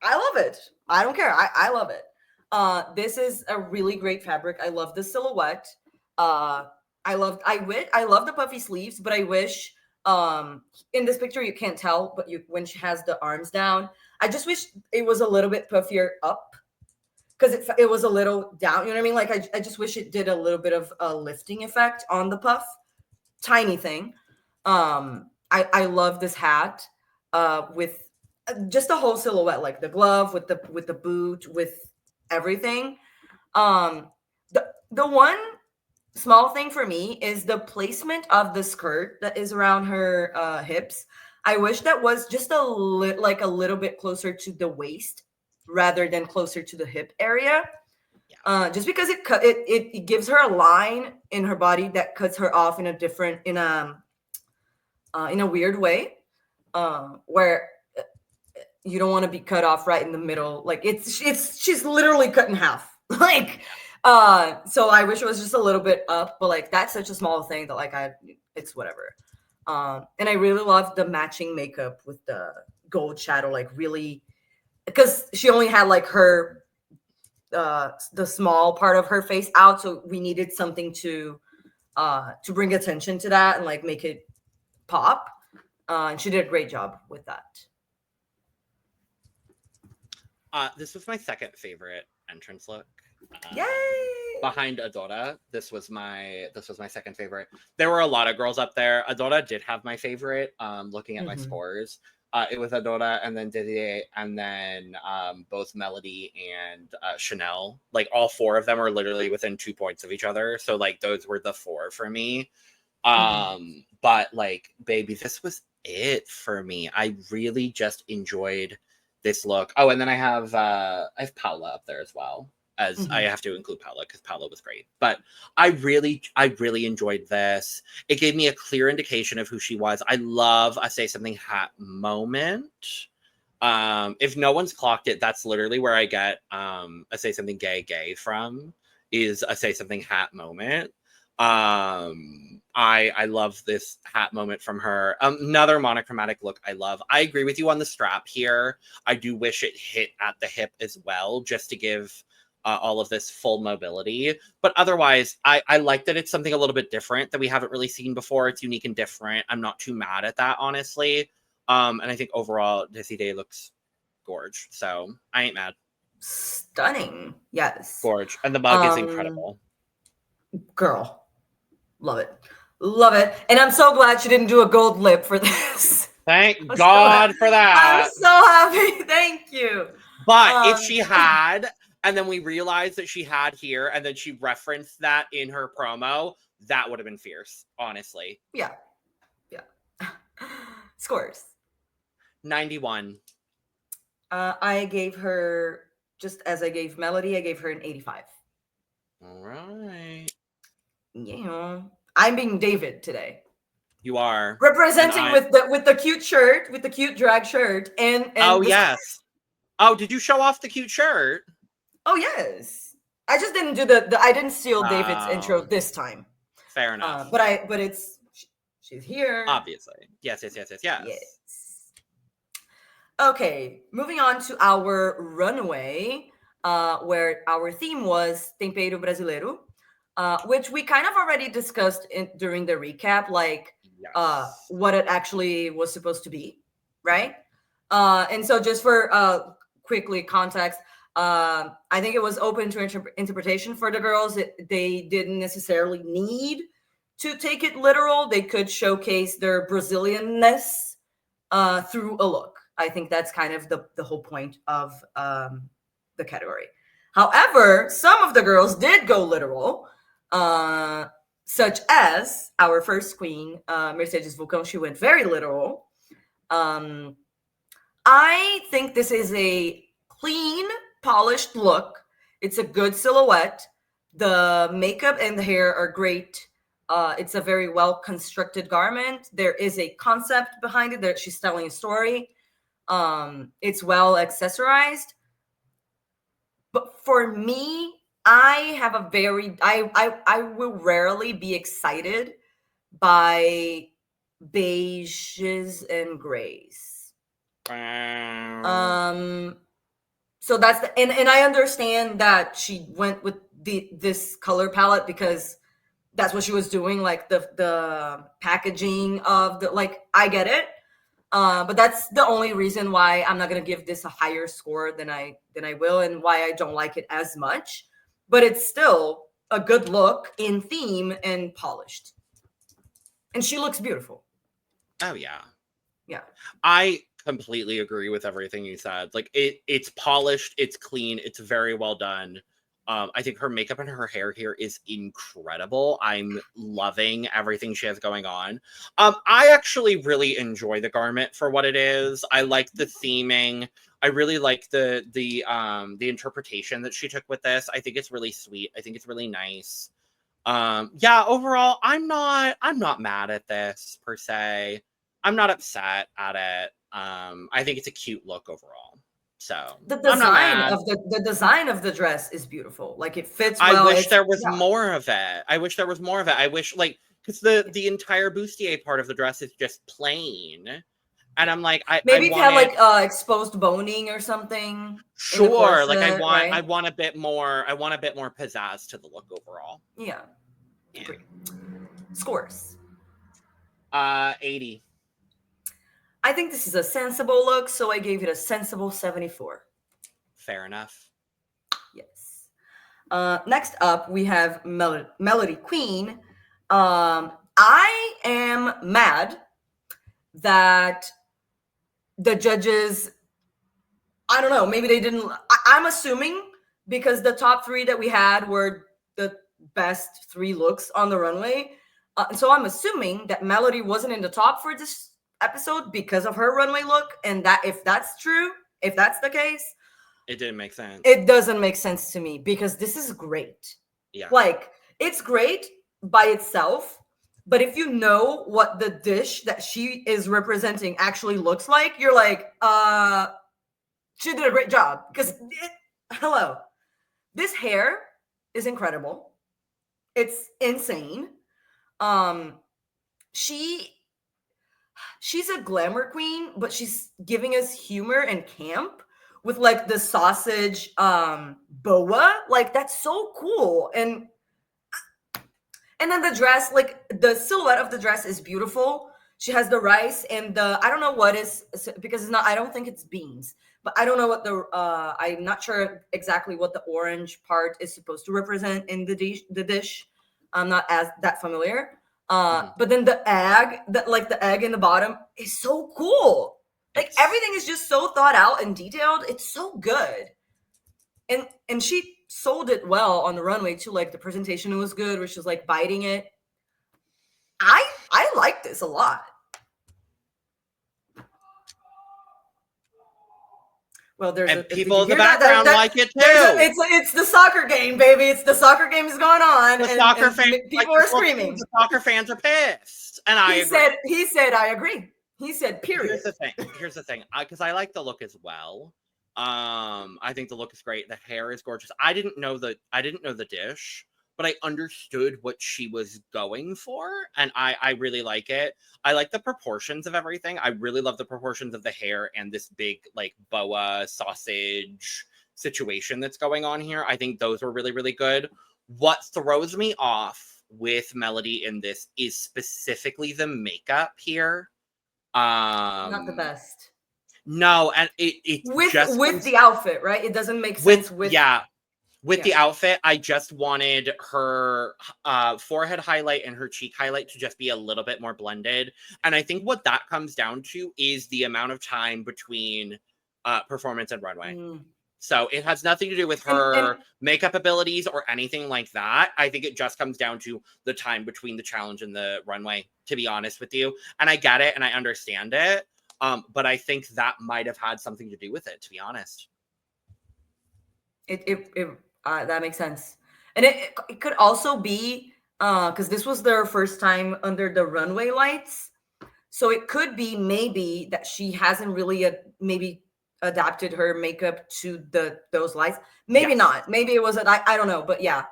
I love it. I don't care. I love it. This is a really great fabric. I love the silhouette. I love the puffy sleeves, but I wish in this picture you can't tell, but when she has the arms down, I just wish it was a little bit puffier up because it was a little down. You know what I mean? Like I just wish it did a little bit of a lifting effect on the puff. Tiny thing. I love this hat with just the whole silhouette, like the glove with the boot, with everything. The one small thing for me is the placement of the skirt that is around her hips. I wish that was just a little bit closer to the waist rather than closer to the hip area. Just because it gives her a line in her body that cuts her off in a weird way, where you don't want to be cut off right in the middle. Like she's literally cut in half. So I wish it was just a little bit up, but like that's such a small thing that it's whatever. And I really love the matching makeup with the gold shadow, like really, because she only had like her the small part of her face out, so we needed something to bring attention to that and like make it pop. And she did a great job with that. This was my second favorite entrance look. Yay! Behind Adora, this was my second favorite. There were a lot of girls up there. Adora did have my favorite. Looking at my scores, it was Adora, and then DesiRée, and then both Mellody and Chanel. Like all four of them are literally within 2 points of each other. So like those were the four for me. But like, baby, this was it for me. I really just enjoyed this look. Oh, and then I have Paola up there as well. As I have to include Paola because Paola was great. But I really enjoyed this. It gave me a clear indication of who she was. I love a say something hat moment. If no one's clocked it, that's literally where I get a say something gay from, is a say something hat moment. I love this hat moment from her. Another monochromatic look I love. I agree with you on the strap here. I do wish it hit at the hip as well, just to give all of this full mobility. But otherwise, I like that it's something a little bit different that we haven't really seen before. It's unique and different. I'm not too mad at that, honestly. And I think overall, DesiRée looks gorge. So I ain't mad. Stunning. Yes. Gorge. And the mug is incredible. Girl. Love it. Love it. And I'm so glad she didn't do a gold lip for this. Thank God for that. I'm so happy. Thank you. But if she had, and then we realized that she had here, and then she referenced that in her promo, that would have been fierce, honestly. Yeah. Yeah. Scores. 91. I gave her, just as I gave Mellody, I gave her an 85. All right. Yeah. I'm being David today. You are. Representing with the cute shirt, with the cute drag shirt. And oh, yes. Oh, did you show off the cute shirt? Oh, yes. I just didn't do I didn't steal David's intro this time. Fair enough. But she's here. Obviously. Yes. Okay, moving on to our runway, where our theme was Tempero Brasileiro, which we kind of already discussed during the recap, like what it actually was supposed to be, right? And so just for quickly context, I think it was open to interpretation for the girls. They didn't necessarily need to take it literal. They could showcase their Brazilianness through a look. I think that's kind of the whole point of the category. However, some of the girls did go literal, such as our first queen, Mercedez Vulcão. She went very literal. I think this is a clean, polished look. It's a good silhouette. The makeup and the hair are great. It's a very well-constructed garment. There is a concept behind it that she's telling a story. It's well accessorized. But for me, I have a very I will rarely be excited by beiges and grays. So that's and I understand that she went with this color palette because that's what she was doing, like the packaging of the, like, I get it. But that's the only reason why I'm not going to give this a higher score than I will, and why I don't like it as much. But it's still a good look in theme and polished. And she looks beautiful. Oh, yeah. Yeah. I completely agree with everything you said. Like, it's polished, it's clean, it's very well done. I think her makeup and her hair here is incredible. I'm loving everything she has going on. I actually really enjoy the garment for what it is. I like the theming. I really like the interpretation that she took with this. I think it's really sweet. I think it's really nice. Yeah, overall, I'm not mad at this per se. I'm not upset at it. I think it's a cute look overall. So the design of the dress is beautiful. Like, it fits well. I wish there was more of it. I wish, like, because the entire bustier part of the dress is just plain. And I'm like, maybe if you had like exposed boning or something. Sure, corset, like right? I want a bit more pizzazz to the look overall. Yeah. Great. Scores. 80. I think this is a sensible look, so I gave it a sensible 74. Fair enough. Yes. Next up, we have Mellody Queen. I am mad that the judges, I don't know, maybe they didn't. I'm assuming because the top three that we had were the best three looks on the runway. So I'm assuming that Mellody wasn't in the top for this episode because of her runway look, and that if that's true, if that's the case, it didn't make sense. It doesn't make sense to me because this is great. Yeah. Like, it's great by itself, but if you know what the dish that she is representing actually looks like, you're like, she did a great job. Because, hello, this hair is incredible. It's insane. She's a glamour queen, but she's giving us humor and camp with like the sausage boa. Like, that's so cool. And then the dress, like the silhouette of the dress is beautiful. She has the rice and the, I don't know what is, because it's not, I don't think it's beans, but I don't know what the, I'm not sure exactly what the orange part is supposed to represent in the dish. I'm not as that familiar. But then the egg, the egg in the bottom is so cool. Like, everything is just so thought out and detailed. It's so good. And she sold it well on the runway too. Like, the presentation was good, where she was like biting it. I like this a lot. Well, there's people in the background like it too. It's the soccer game, baby. It's the soccer game is going on. The soccer fans, people are screaming. The soccer fans are pissed, and he said, I agree. He said, period. Here's the thing. Because I like the look as well. I think the look is great. The hair is gorgeous. I didn't know the dish, but I understood what she was going for, and I really like it. I like the proportions of everything. I really love the proportions of the hair and this big like boa sausage situation that's going on here. I think those were really, really good. What throws me off with Mellody in this is specifically the makeup here. Not the best. No, and it with the outfit, right? It doesn't make sense with the outfit. I just wanted her forehead highlight and her cheek highlight to just be a little bit more blended. And I think what that comes down to is the amount of time between performance and runway. So it has nothing to do with her makeup abilities or anything like that. I think it just comes down to the time between the challenge and the runway, to be honest with you. And I get it and I understand it. But I think that might have had something to do with it, to be honest. That makes sense. And it could also be because this was their first time under the runway lights. So it could be maybe that she hasn't really maybe adapted her makeup to those lights. Maybe not. Maybe it wasn't. I don't know. But yeah,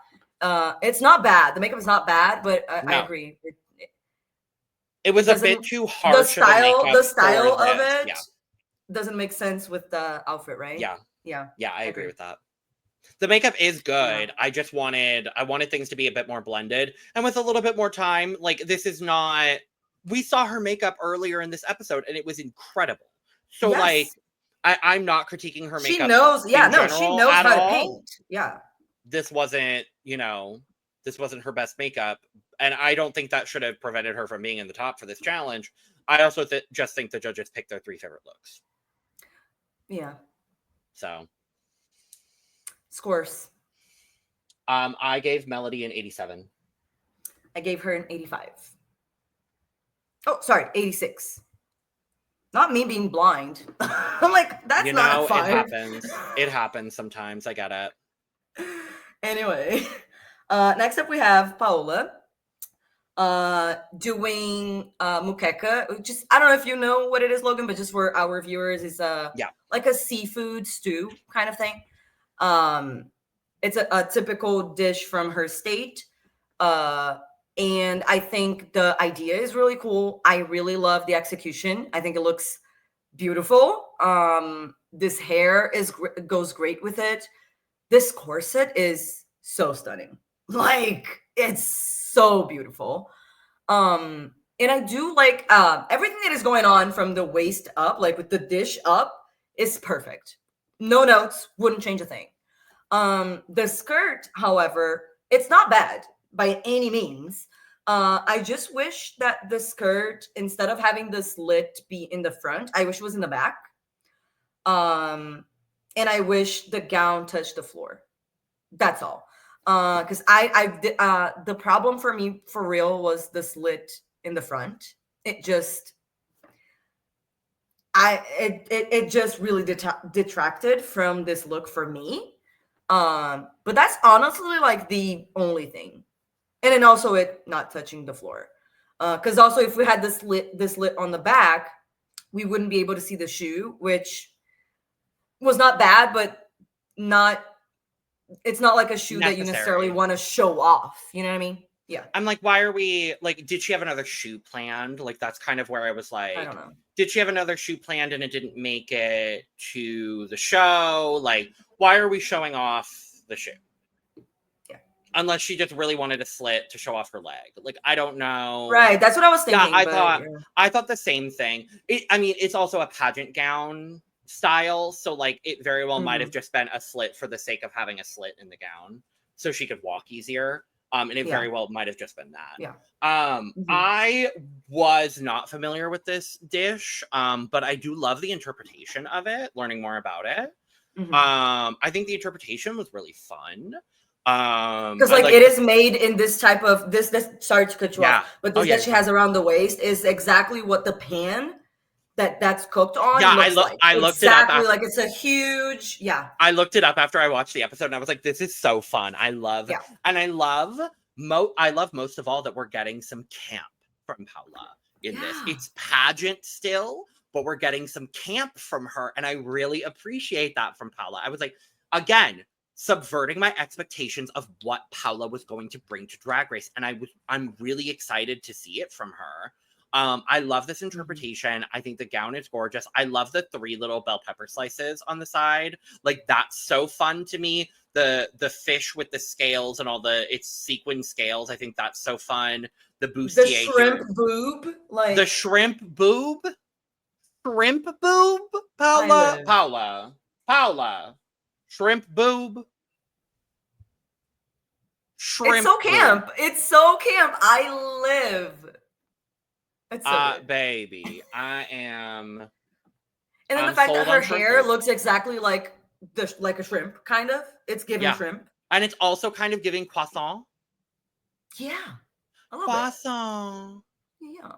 it's not bad. The makeup is not bad, but I agree. It was a bit too harsh. The style of it doesn't make sense with the outfit, right? Yeah, I agree with that. The makeup is good. Yeah. I wanted things to be a bit more blended and with a little bit more time. Like, this is not, we saw her makeup earlier in this episode and it was incredible. So like, I'm not critiquing her makeup. She knows. Yeah, no, she knows how to paint. Yeah. This wasn't her best makeup. And I don't think that should have prevented her from being in the top for this challenge. I also just think the judges picked their 3 favorite looks. Yeah. So. Scores. I gave Mellody an 87. I gave her an 85. Oh, sorry, 86. Not me being blind. I'm like, that's not 5. It happens sometimes. I get it. Anyway, next up we have Paola doing muqueca. Just, I don't know if you know what it is, Logan, but just for our viewers, it's like a seafood stew kind of thing. It's a typical dish from her state. And I think the idea is really cool. I really love the execution. I think it looks beautiful. This hair goes great with it. This corset is so stunning. Like, it's so beautiful. And I do like everything that is going on from the waist up, like with the dish up, is perfect. No notes, wouldn't change a thing. The skirt, however, it's not bad by any means. I just wish that the skirt, instead of having the slit be in the front, I wish it was in the back. And I wish the gown touched the floor. That's all. Because the problem for me for real was the slit in the front. It just, it just really detracted from this look for me. But that's honestly like the only thing. And then also it not touching the floor. Because also if we had this lit on the back, we wouldn't be able to see the shoe, which was not bad, but it's not like a shoe that you necessarily want to show off. You know what I mean? Yeah. I'm like, why are we like, did she have another shoe planned? Like, that's kind of where I was like, I don't know. Did she have another shoe planned and it didn't make it to the show? Like, why are we showing off the shoe? Yeah. Unless she just really wanted a slit to show off her leg. Like, I don't know. Right. That's what I was thinking. Yeah, I thought the same thing. I mean, it's also a pageant gown style. So like it very well might have just been a slit for the sake of having a slit in the gown so she could walk easier. And it very well might have just been that. Yeah. I was not familiar with this dish, but I do love the interpretation of it, learning more about it. I think the interpretation was really fun. Because like it is made in this type of this sorry to cut you off, but this that she has around the waist is exactly what the pan that's cooked on. Yeah, I looked it up. Exactly, like it's a huge. Yeah, I looked it up after I watched the episode, and I was like, "This is so fun." I love most of all that we're getting some camp from Paola in this. It's pageant still, but we're getting some camp from her, and I really appreciate that from Paola. I was like, again, subverting my expectations of what Paola was going to bring to Drag Race, and I'm really excited to see it from her. I love this interpretation. I think the gown is gorgeous. I love the 3 little bell pepper slices on the side. Like, that's so fun to me. The fish with the scales and all its sequin scales. I think that's so fun. The bustier. The shrimp boob. Like the shrimp boob. Shrimp boob? Paola. Shrimp boob. Shrimp it's so camp. Boob. It's so camp. I live. It's so baby, I am. And then the fact that her hair looks exactly like a shrimp, kind of. It's giving shrimp, and it's also kind of giving croissant. Yeah, I love croissant. Yeah,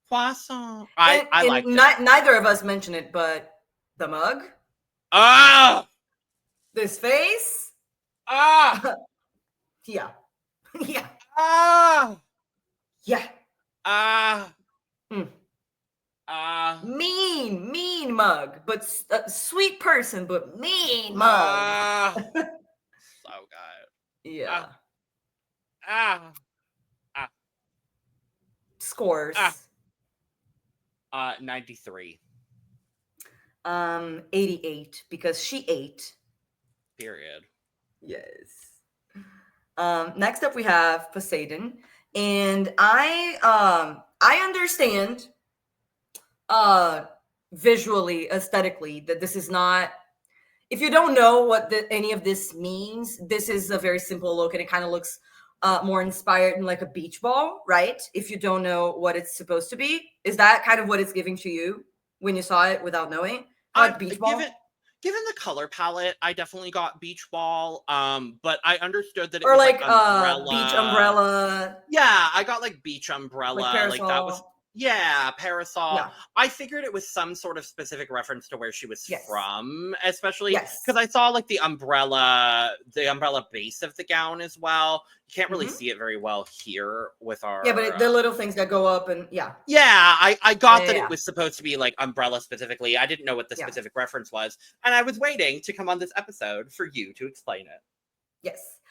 croissant. I like it. Neither of us mentioned it, but the mug. This face. Yeah. Yeah. Yeah. Mean mug, but sweet person, but mean mug. So good. Yeah. Scores. 93. 88 because she ate. Period. Yes. Next up we have Poseidon, and I understand visually, aesthetically, that this is not, if you don't know what any of this means, this is a very simple look, and it kind of looks more inspired in like a beach ball, right? If you don't know what it's supposed to be, is that kind of what it's giving to you when you saw it without knowing? Like beach ball? Given the color palette, I definitely got beach ball. But I understood that it was like umbrella. Beach umbrella. Yeah, I got like beach umbrella. Like that was parasol. Yeah. I figured it was some sort of specific reference to where she was from, especially because I saw like the umbrella base of the gown as well. You can't really see it very well here with our but the little things that go up and I got that it was supposed to be like umbrella specifically. I didn't know what the specific reference was, and I was waiting to come on this episode for you to explain it. Yes.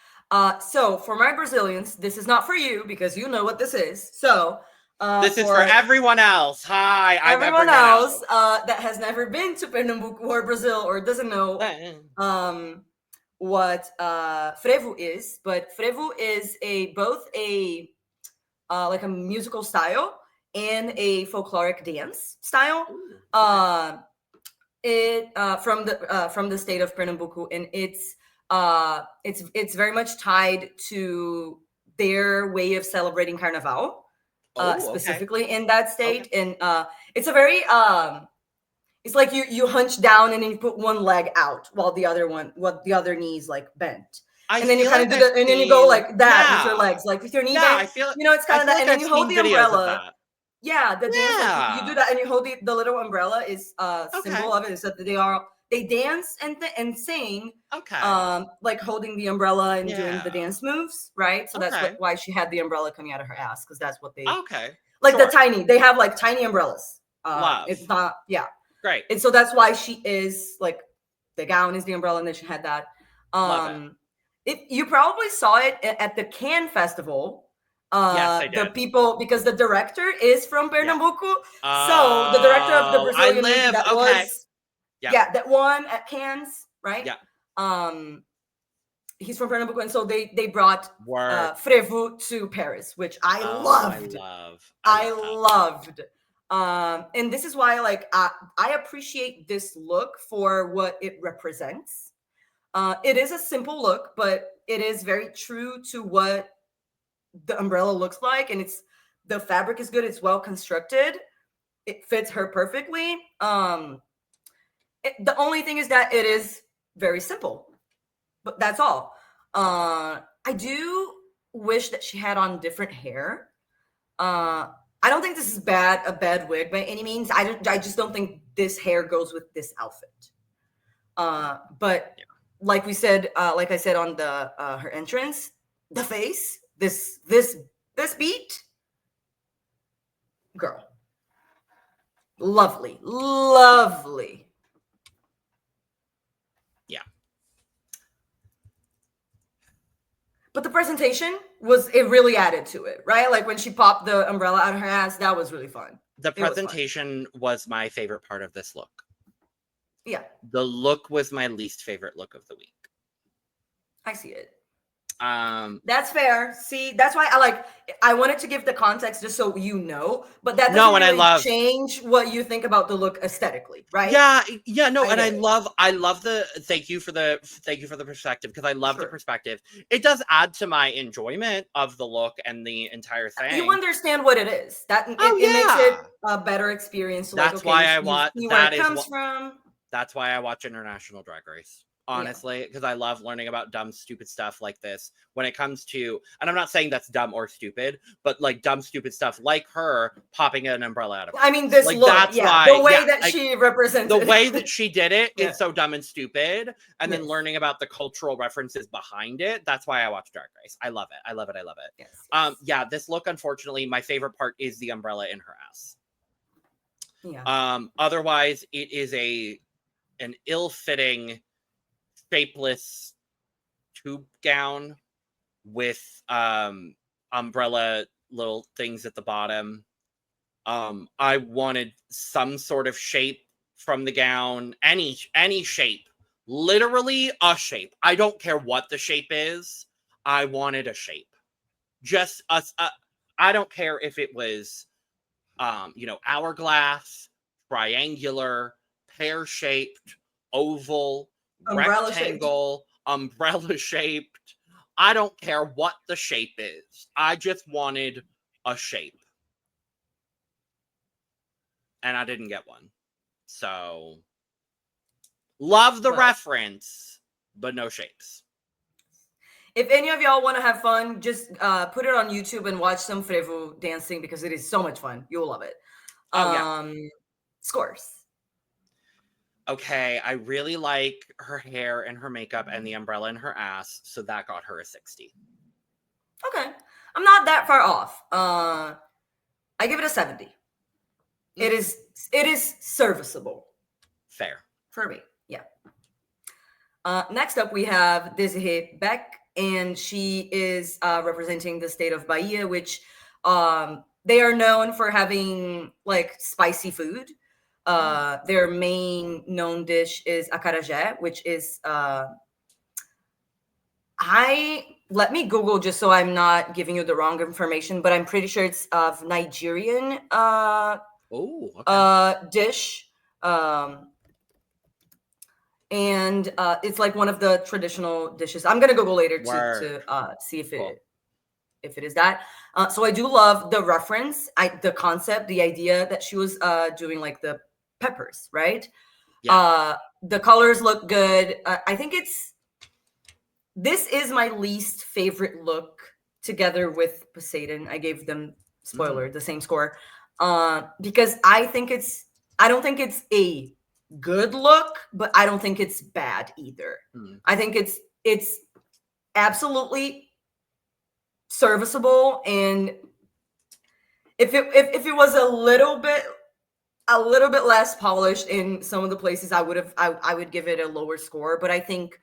So for my Brazilians, this is not for you because you know what this is. So this is for everyone else. Hi, I'm everyone else that has never been to Pernambuco or Brazil or doesn't know what frevo is. But frevo is both a like a musical style and a folkloric dance style. It from the state of Pernambuco, and it's very much tied to their way of celebrating Carnaval. Specifically in that state, and it's a very it's like you hunch down and then you put one leg out while the other knee's like bent, and then you kind of do that, and then you go like that with your legs, like with your knee bent. I feel it's kind of that, and then you hold the umbrella. Yeah, the dance, like, you do that and you hold the little umbrella is symbol of it. Is that they dance and sing. Okay. Like holding the umbrella and doing the dance moves, right? So that's why she had the umbrella coming out of her ass, because that's what they like they have like tiny umbrellas. Love. It's not Great. And so that's why she is like the gown is the umbrella, and then she had that. Love it. You probably saw it at the Cannes Festival. Yes, I did. The people, because the director is from Pernambuco. So the director of the Brazilian movie that won at Cannes, right? Yeah. He's from Pernambuco, and so they brought Frevo to Paris, which I loved. I loved. And this is why, like, I appreciate this look for what it represents. It is a simple look, but it is very true to what the umbrella looks like, and the fabric is good. It's well constructed. It fits her perfectly. The only thing is that it is very simple, but that's all. I do wish that she had on different hair. I don't think this is a bad wig by any means. I just don't think this hair goes with this outfit. But like I said on the her entrance, the face, this beat, girl, lovely. Yeah. But the presentation it really added to it, right? Like when she popped the umbrella out of her ass, that was really fun. The presentation was my favorite part of this look. Yeah. The look was my least favorite look of the week. I see it. That's fair. See, that's why I wanted to give the context just so you know, but that doesn't really change what you think about the look aesthetically, right? I love the thank you for the perspective, because I love the perspective. It does add to my enjoyment of the look and the entire thing. You understand what it is. It makes it a better experience. That's why I watch. Where it comes from. That's why I watch International Drag Race. Honestly, because I love learning about dumb, stupid stuff like this when it comes to, and I'm not saying that's dumb or stupid, but like dumb, stupid stuff like her popping an umbrella out of her. I mean, this look, that's why, the way that she represents the way that she did it is so dumb and stupid. And then learning about the cultural references behind it. That's why I watch Drag Race. I love it. I love it. Yes. This look, unfortunately, my favorite part is the umbrella in her ass. Otherwise, it is an ill-fitting, shapeless tube gown with umbrella little things at the bottom. I wanted some sort of shape from the gown, any shape, literally a shape. I don't care what the shape is. I wanted a shape. Just I don't care if it was hourglass, triangular, pear-shaped, oval, rectangle, umbrella shaped. I don't care what the shape is. I just wanted a shape. And I didn't get one. So, love the reference, but no shapes. If any of y'all want to have fun, just put it on YouTube and watch some Frevo dancing, because it is so much fun. You'll love it. Scores. Okay, I really like her hair and her makeup and the umbrella in her ass, so that got her a 60. Okay, I'm not that far off. I give it a 70. It is serviceable. Fair. For me, yeah. Next up, we have DesiRée Beck, and she is representing the state of Bahia, which they are known for having like spicy food. Their main known dish is acarajé, which is let me Google just so I'm not giving you the wrong information, but I'm pretty sure it's of Nigerian dish. And it's like one of the traditional dishes. I'm gonna Google later to see if it is that. So I do love the reference, the concept, the idea that she was doing like the peppers, right? Yeah. The colors look good. I think this is my least favorite look together with Poseidon. I gave them, spoiler, the same score. because I don't think it's a good look, but I don't think it's bad either. I think it's absolutely serviceable, and if it was a little bit less polished in some of the places, I would give it a lower score. But I think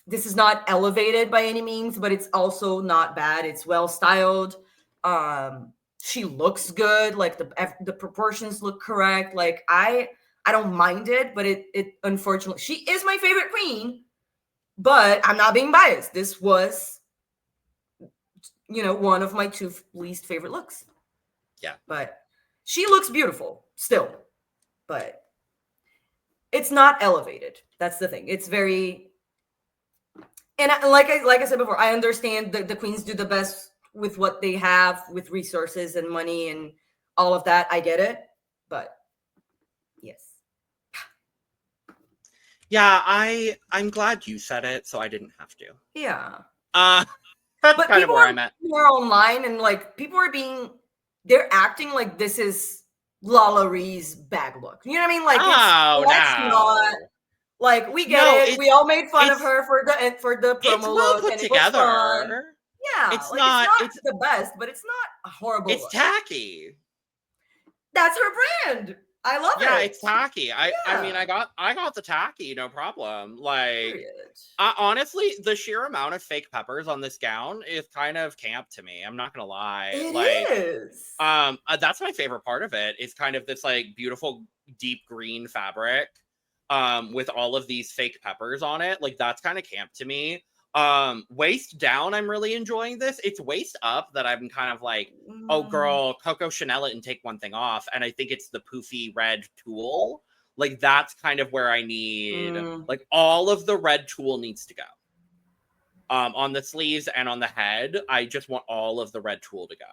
this is not elevated by any means, but it's also not bad. It's well styled. She looks good. Like the proportions look correct. Like I don't mind it, but it unfortunately, she is my favorite queen, but I'm not being biased. This was, one of my 2 least favorite looks. Yeah. But she looks beautiful still, but it's not elevated. That's the thing. It's very, and like I said before, I understand the queens do the best with what they have, with resources and money and all of that. I get it, but yes. Yeah, I'm glad you said it, so I didn't have to. Yeah. That's but kind of where I'm at. More online, and like people are they're acting like this is Lalaree's bag look. You know what I mean? Like, not like, we get it. We all made fun of her for the promo it's well look, put and together. It was fun. Yeah, it's not the best, but it's not a horrible. It's look. tacky. That's her brand. I love it. Yeah, it's tacky. I mean, I got the tacky, no problem. Like, honestly, the sheer amount of fake peppers on this gown is kind of camp to me. I'm not gonna lie. It is. That's my favorite part of it. Is kind of this like beautiful deep green fabric, with all of these fake peppers on it. Like, that's kind of camp to me. Waist down, I'm really enjoying this. It's waist up that I'm kind of like, oh girl, Coco Chanel it and take one thing off. And I think it's the poofy red tulle. Like, that's kind of where I need, like, all of the red tulle needs to go. On the sleeves and on the head, I just want all of the red tulle to go.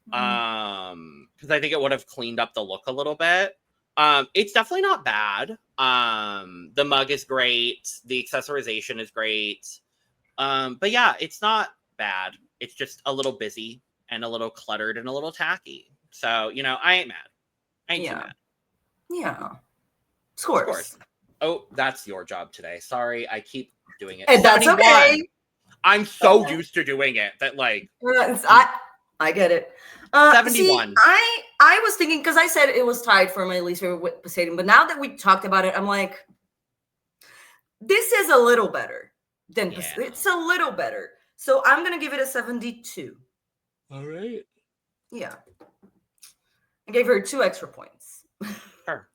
Because I think it would have cleaned up the look a little bit. It's definitely not bad. The mug is great. The accessorization is great. But yeah, it's not bad. It's just a little busy and a little cluttered and a little tacky. So, I ain't mad. I ain't too mad. Yeah. Scores. Oh, that's your job today. Sorry, I keep doing it. And that's 71. Okay. I'm so used to doing it that, like, I get it. 71. See, I was thinking, because I said it was tied for my least favorite with Poseidon, but now that we talked about it, I'm like, this is a little better. It's a little better. So I'm going to give it a 72. All right. Yeah. I gave her 2 extra points. Sure.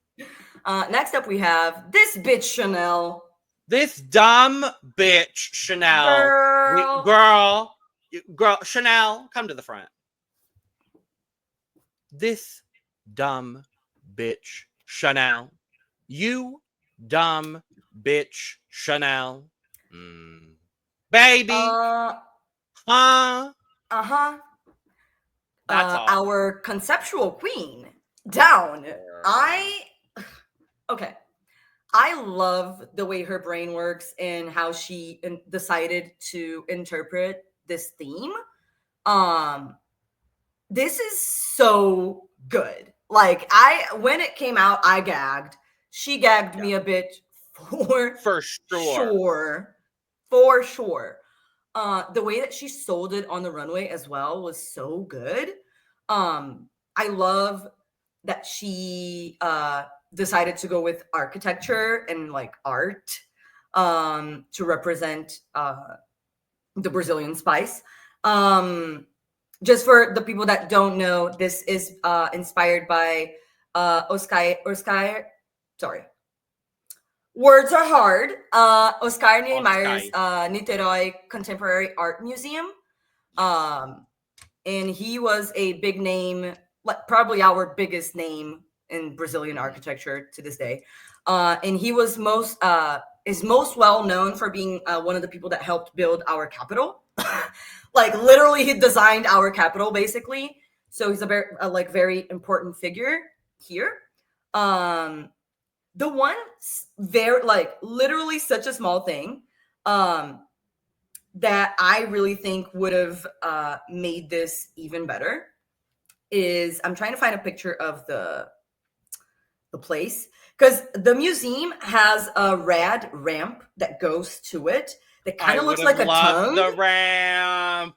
Next up, we have this bitch Chanel. This dumb bitch Chanel. Girl, Chanel, come to the front. This dumb bitch Chanel. You dumb bitch Chanel. Baby. That's all. Our conceptual queen down. Okay. I love the way her brain works and how she decided to interpret this theme. This is so good. Like, when it came out, I gagged. She gagged me a bit for sure. For sure. The way that she sold it on the runway as well was so good. I love that she decided to go with architecture and like art to represent the Brazilian spice. Just for the people that don't know, this is inspired by words are hard. Oscar Niemeyer's Niterói Contemporary Art Museum. And he was a big name, like probably our biggest name in Brazilian architecture to this day. And he was most well known for being one of the people that helped build our capital. Like, literally, he designed our capital, basically. So he's a very important figure here. The one literally such a small thing that I really think would have made this even better is I'm trying to find a picture of the place, because the museum has a rad ramp that goes to it that kind of looks like a tongue. The ramp.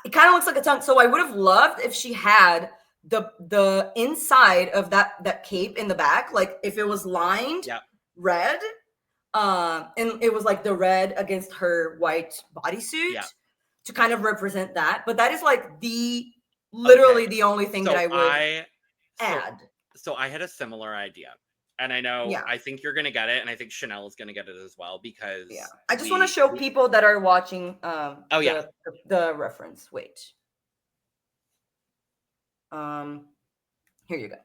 It kind of looks like a tongue. So I would have loved if she had the inside of that cape in the back, like if it was lined red, and it was like the red against her white bodysuit to kind of represent that. But that is like literally the only thing that I would add. So I had a similar idea. And I know, I think you're going to get it. And I think Chanel is going to get it as well, because... Yeah. I just want to show people that are watching the reference. Wait. Here you go.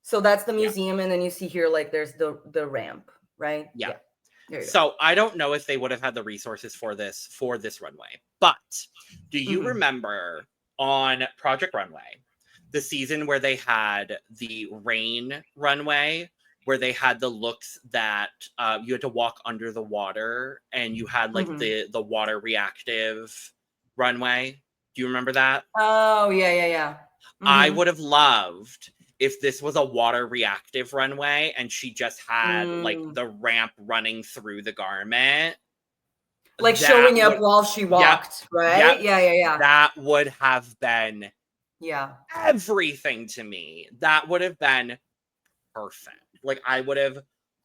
So that's the museum. And then you see here, like, there's the ramp, right? Yeah. So I don't know if they would have had the resources for this runway. But do you remember on Project Runway, the season where they had the rain runway, where they had the looks that you had to walk under the water, and you had like the water reactive runway? Do you remember that? Oh, yeah. I would have loved if this was a water reactive runway and she just had like the ramp running through the garment. Like showing up while she walked, right? Yeah. That would have been everything to me. That would have been perfect. Like, I would have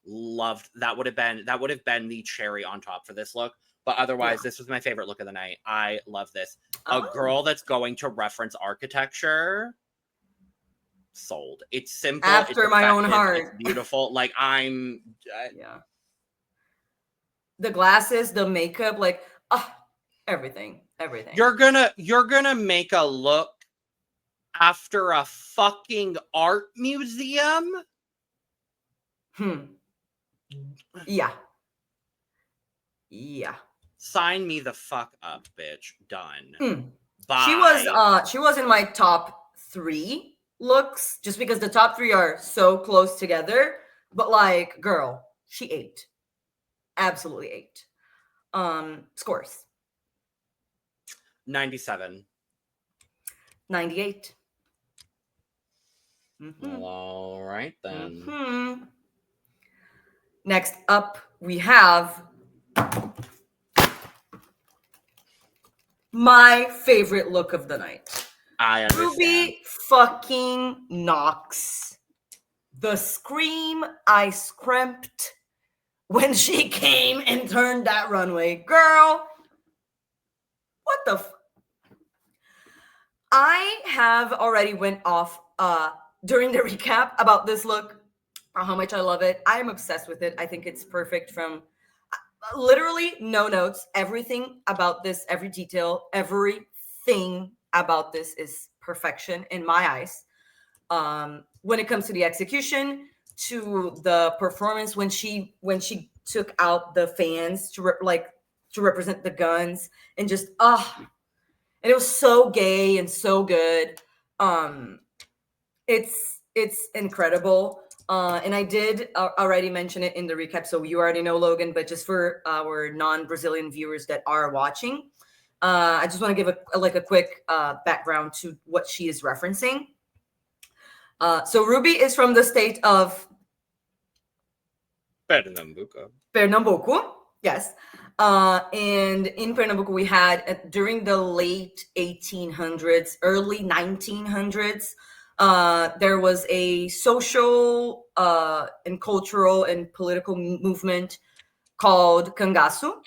loved that. Would have been the cherry on top for this look. But otherwise, this was my favorite look of the night. I love this. A girl that's going to reference architecture. Sold. It's simple. After my own heart. It's beautiful. Like, I'm the glasses, the makeup, like everything. You're gonna make a look after a fucking art museum? Yeah. Sign me the fuck up, bitch. Done. Bye. She was in my top 3 looks, just because the top 3 are so close together. But like, girl, she ate. Absolutely ate. Scores. 97. 98. Well, all right then. Next up, we have my favorite look of the night. I understand. Ruby fucking Knox. The scream I scrimped when she came and turned that runway. Girl, what the I have already went off during the recap about this look, how much I love it. I am obsessed with it. I think it's perfect from literally no notes. Everything about this, every detail, everything about this is perfection in my eyes. When it comes to the execution, to the performance, when she took out the fans to represent the guns, and just and it was so gay and so good. It's incredible. And I did already mention it in the recap, so you already know, Logan, but just for our non-Brazilian viewers that are watching, I just want to give a quick background to what she is referencing. So Ruby is from the state of Pernambuco, yes. And in Pernambuco, we had, during the late 1800s, early 1900s, there was a social and cultural and political movement called Cangaço,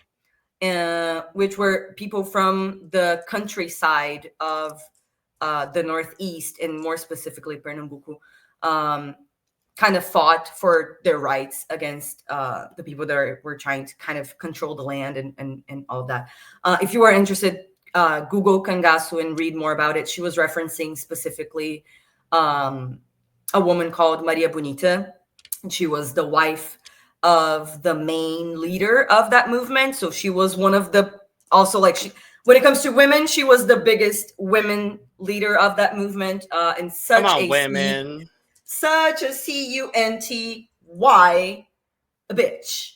which were people from the countryside of the Northeast, and more specifically Pernambuco, kind of fought for their rights against the people that were trying to kind of control the land and all that. If you are interested, Google Cangaço and read more about it. She was referencing specifically a woman called Maria Bonita, and she was the wife of the main leader of that movement. So she was one of the, also like, when it comes to women, she was the biggest women leader of that movement, and such a C-U-N-T-Y bitch.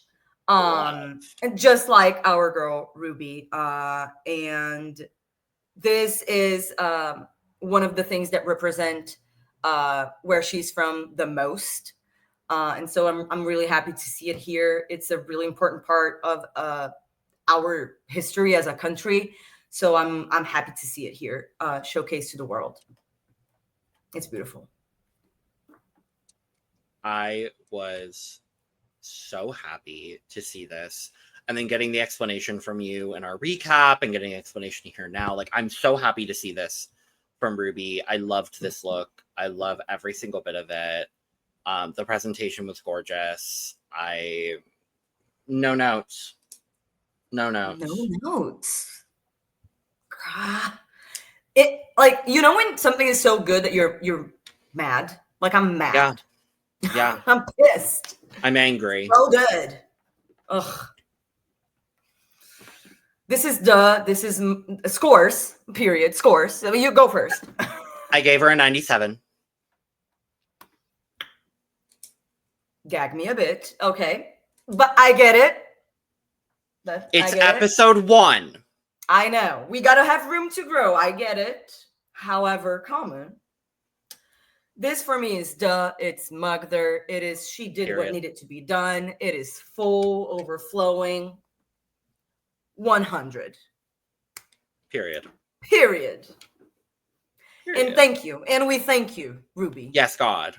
And just like our girl Ruby. And this is one of the things that represent where she's from the most. And so I'm really happy to see it here. It's a really important part of our history as a country. So I'm happy to see it here, showcased to the world. It's beautiful. I was so happy to see this. And then getting the explanation from you in our recap and getting an explanation here now. Like, I'm so happy to see this from Ruby. I loved this look. I love every single bit of it. The presentation was gorgeous. No notes. No notes. No notes. It, like, you know when something is so good that you're mad? Like, I'm mad. Yeah. I'm pissed. I'm angry. So good. Ugh. This is scores, period. Scores. So you go first. I gave her a 97. Gag me a bit. Okay. But I get it. It's episode 1. I know. We got to have room to grow. I get it. However, common. This for me is it's Mugther. It is she did what needed to be done. It is full, overflowing. 100. Period. And thank you. And we thank you, Ruby. Yes, God.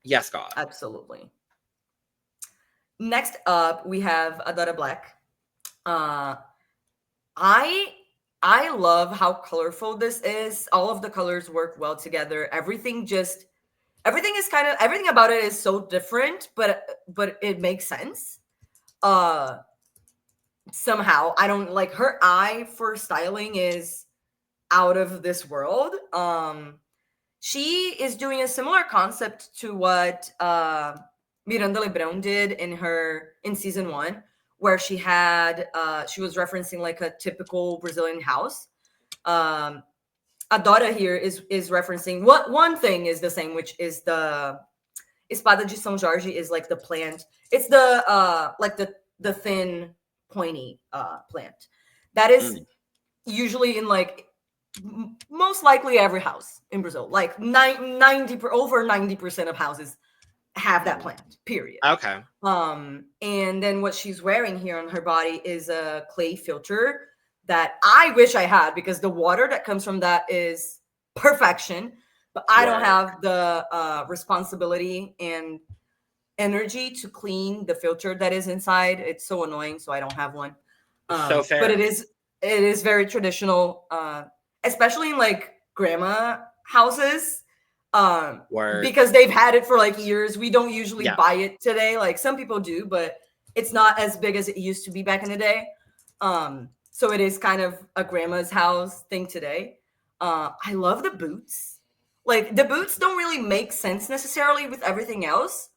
Yes, God. Absolutely. Next up, we have Adora Black. I love how colorful this is. All of the colors work well together. Everything about it is so different, but it makes sense. Somehow, I don't like her eye for styling is out of this world. She is doing a similar concept to what Miranda Lebrão did in season 1, where she was referencing like a typical Brazilian house. Adora here is referencing one thing is the same, which is the Espada de São Jorge is like the plant. It's the like the thin pointy plant that is usually in like most likely every house in Brazil. Like 90 over 90% of houses have that plant, period. Okay. And then what she's wearing here on her body is a clay filter that I wish I had, because the water that comes from that is perfection, but I don't have the responsibility and energy to clean the filter that is inside. It's so annoying, so I don't have one. So fair. But it is very traditional, especially in like grandma houses, because they've had it for like years. We don't usually buy it today. Like some people do, but it's not as big as it used to be back in the day. So it is kind of a grandma's house thing today. I love the boots. Like the boots don't really make sense necessarily with everything else,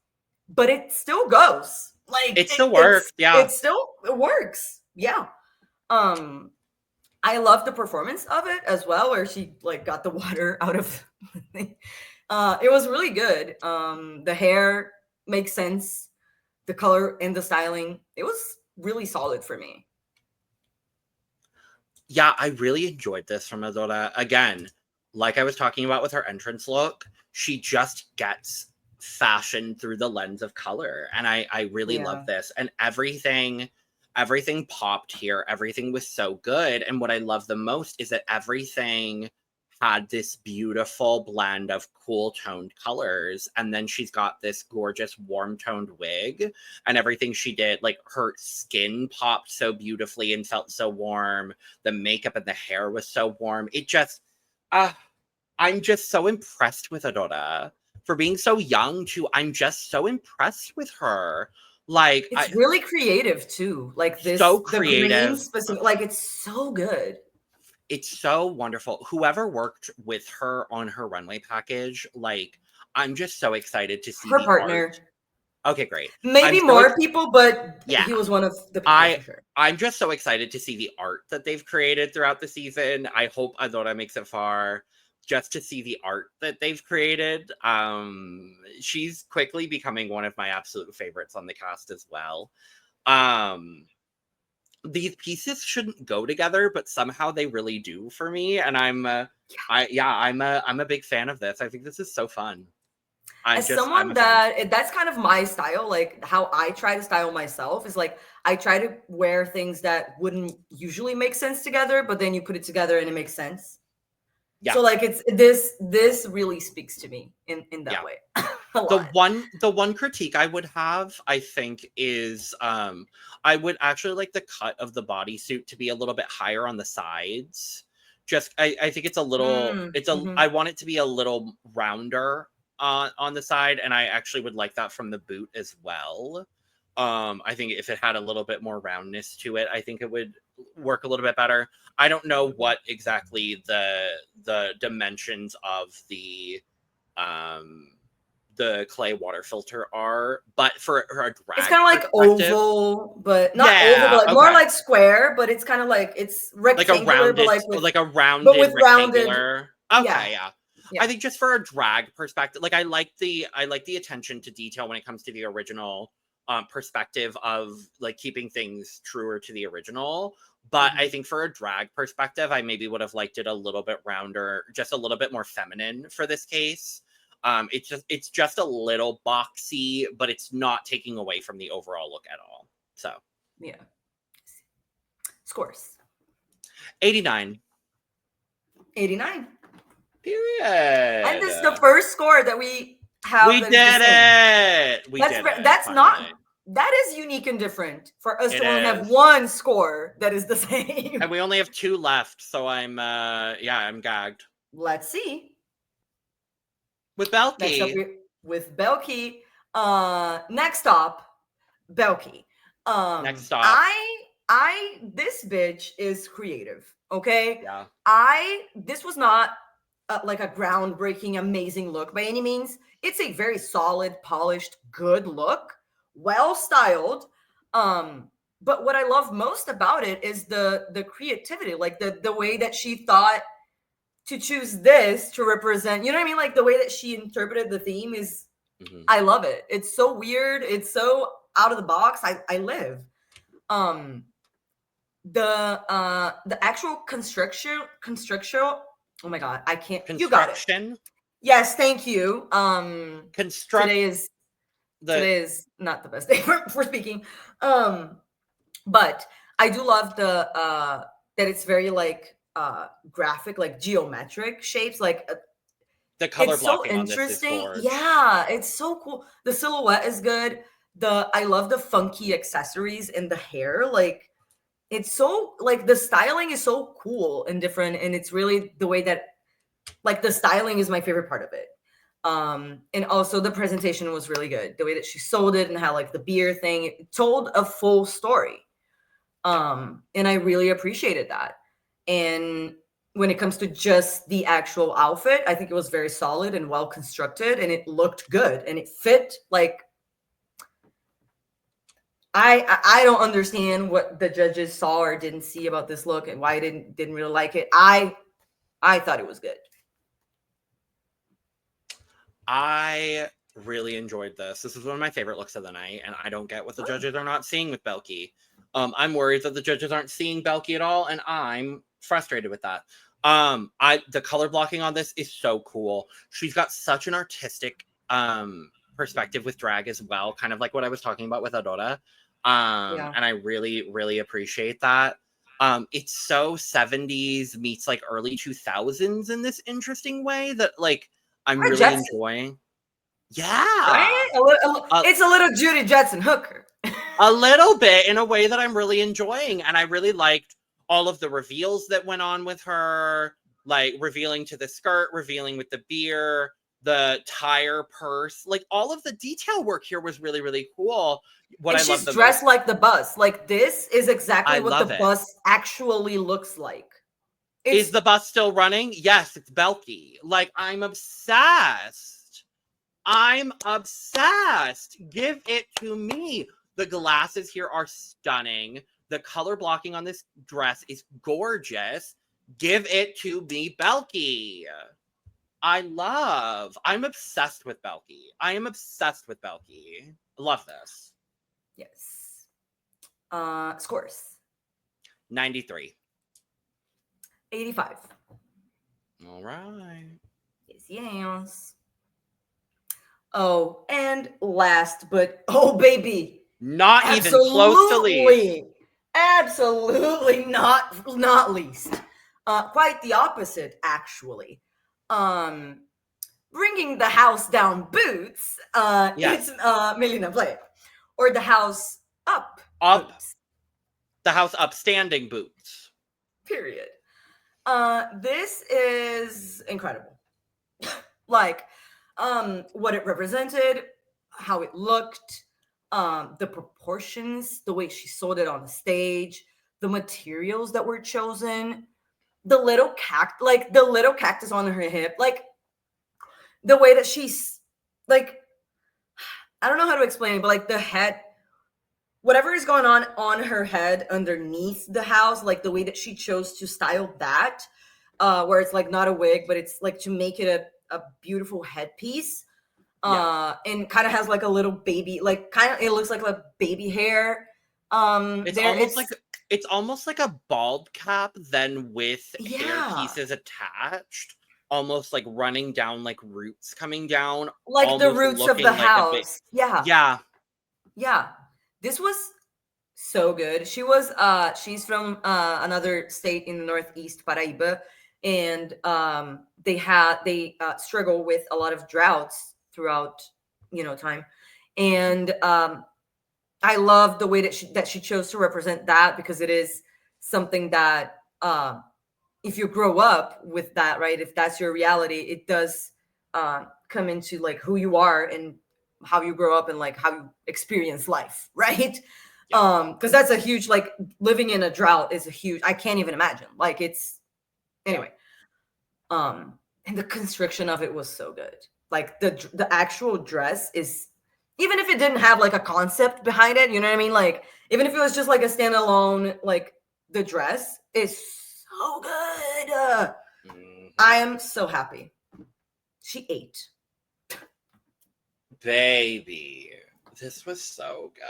but it still goes. Like it still works. It works. Yeah. I love the performance of it as well, where she like got the water out of the thing. It was really good. The hair makes sense. The color and the styling. It was really solid for me. Yeah, I really enjoyed this from Adora. Again, like I was talking about with her entrance look, she just gets fashion through the lens of color. And I really love this. And everything popped here. Everything was so good. And what I love the most is that everything had this beautiful blend of cool toned colors. And then she's got this gorgeous warm toned wig, and everything she did, like her skin popped so beautifully and felt so warm. The makeup and the hair was so warm. It just, I'm just so impressed with Adora for being so young too. I'm just so impressed with her. Like it's really creative too. Like this, so creative. Like it's so good. It's so wonderful. Whoever worked with her on her runway package, like I'm just so excited to see her partner. Art. Okay, great. Maybe more people, but he was one of the people for sure. I'm just so excited to see the art that they've created throughout the season. I hope Adora makes it far. Just to see the art that they've created. She's quickly becoming one of my absolute favorites on the cast as well. these pieces shouldn't go together, but somehow they really do for me. And I'm a big fan of this. I think this is so fun. As someone that's kind of my style, like how I try to style myself is like I try to wear things that wouldn't usually make sense together, but then you put it together and it makes sense. Yeah. So like it's this really speaks to me in that way. The one critique I would have, I think, is I would actually like the cut of the bodysuit to be a little bit higher on the sides. Just I think it's a little I want it to be a little rounder on the side, and I actually would like that from the boot as well. I think if it had a little bit more roundness to it, I think it would work a little bit better. I don't know what exactly the dimensions of the clay water filter are, but for a drag, it's kind of like oval, but not oval, but like more like square. But it's kind of like it's rectangular, like a rounded, but like a rounded, but with rectangular. Rounded, yeah. I think just for a drag perspective, like I like the attention to detail when it comes to the original perspective of like keeping things truer to the original. But I think for a drag perspective, I maybe would have liked it a little bit rounder, just a little bit more feminine for this case. It's just a little boxy, but it's not taking away from the overall look at all. So yeah. Scores. 89. 89. Period. And this is the first score that we have. We did it. That is unique and different for us to only have 1 score that is the same. And we only have 2 left, so I'm gagged. Let's see. With Bhelchi. With Bhelchi. Next stop, Bhelchi. Next stop. This bitch is creative. Okay. Yeah. This was not like a groundbreaking, amazing look by any means. It's a very solid, polished, good look, well styled. But what I love most about it is the creativity, like the way that she thought to choose this to represent, you know what I mean? Like the way that she interpreted the theme is, I love it. It's so weird. It's so out of the box. I live. The actual construction. Oh my God, I can't. You got it. Yes, thank you. Today is not the best day for speaking. But I do love that it's very like graphic, like geometric shapes, like the color it's so interesting. Yeah, it's so cool. The silhouette is good. I love the funky accessories in the hair. Like it's so like the styling is so cool and different, and it's really the way that like the styling is my favorite part of it. And also the presentation was really good. The way that she sold it and how like the beer thing, it told a full story. And I really appreciated that. And when it comes to just the actual outfit, I think it was very solid and well constructed, and it looked good and it fit. Like I don't understand what the judges saw or didn't see about this look and why I didn't really like it. I thought it was good. I really enjoyed this. This is one of my favorite looks of the night, and I don't get what the judges are not seeing with Bhelchi. I'm worried that the judges aren't seeing Bhelchi at all, and I'm frustrated with that. The color blocking on this is so cool. She's got such an artistic perspective with drag as well, kind of like what I was talking about with Adora. And I really, really appreciate that. It's so 70s meets like early 2000s in this interesting way that like I'm really enjoying. Yeah. Right? It's a little Judy Jetson Hooker. A little bit, in a way that I'm really enjoying. And I really liked all of the reveals that went on with her, like revealing to the skirt, revealing with the beer, the tire purse, like all of the detail work here was really, really cool. She's dressed like the bus. Like this is exactly what the bus actually looks like. Is the bus still running? Yes, it's Bhelchi. Like, I'm obsessed. Give it to me. The glasses here are stunning. The color blocking on this dress is gorgeous. Give it to me, Bhelchi. I'm obsessed with Bhelchi. I am obsessed with Bhelchi. Love this. Yes. Scores. 93. 85. All right. Yes. Oh, and last, but oh, baby. Not even close to least. Absolutely not least. Quite the opposite, actually. Bringing the house down boots. Yes. It's Melina Blley, or the house up. Boots. The house upstanding boots. Period. This is incredible. Like, what it represented, how it looked, the proportions, the way she sold it on the stage, the materials that were chosen, the little cactus on her hip, like the way that she's like, I don't know how to explain it, but like the head, whatever is going on her head underneath the house, like the way that she chose to style that, where it's like not a wig, but it's like to make it a beautiful headpiece. And kind of has like a little baby, like kind of, it looks like a baby hair. It's almost like a bald cap, then with hair pieces attached, almost like running down, like roots coming down, like the roots of the house. Yeah. This was so good. She was she's from another state in the Northeast, Paraíba, and they struggle with a lot of droughts throughout time, and I love the way that she chose to represent that, because it is something that if you grow up with that, right, if that's your reality, it does come into like who you are and how you grow up and like how you experience life, right? Because that's a huge, like, living in a drought is a huge, I can't even imagine, like, it's anyway. And the construction of it was so good. Like the actual dress is, even if it didn't have like a concept behind it, you know what I mean? Like, even if it was just like a standalone, like, the dress is so good. I am so happy. She ate. Baby, this was so good.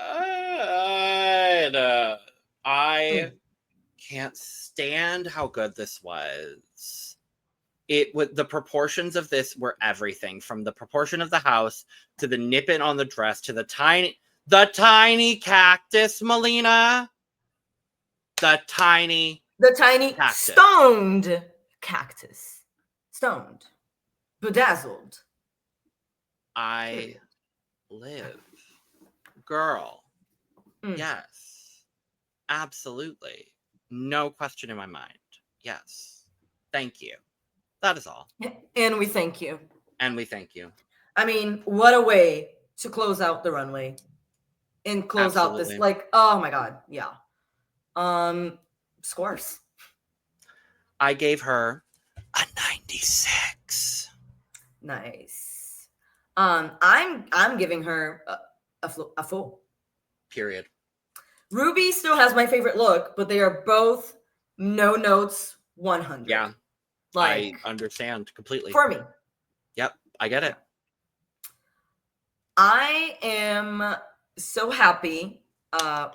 I can't stand how good this was. The proportions of this were everything, from the proportion of the house to the nipping on the dress to the tiny cactus, Melina. The tiny cactus. Stoned cactus. Stoned. Bedazzled. I live. Girl. Yes. Absolutely. No question in my mind. Yes. Thank you. That is all. And we thank you. I mean, what a way to close out the runway and close out this, like, oh my God. Yeah. Scores. I gave her a 96. Nice. I'm giving her a full. Period. Ruby still has my favorite look, but they are both no notes 100. Yeah. Like, I understand completely. For me. Yep, I get it. I am so happy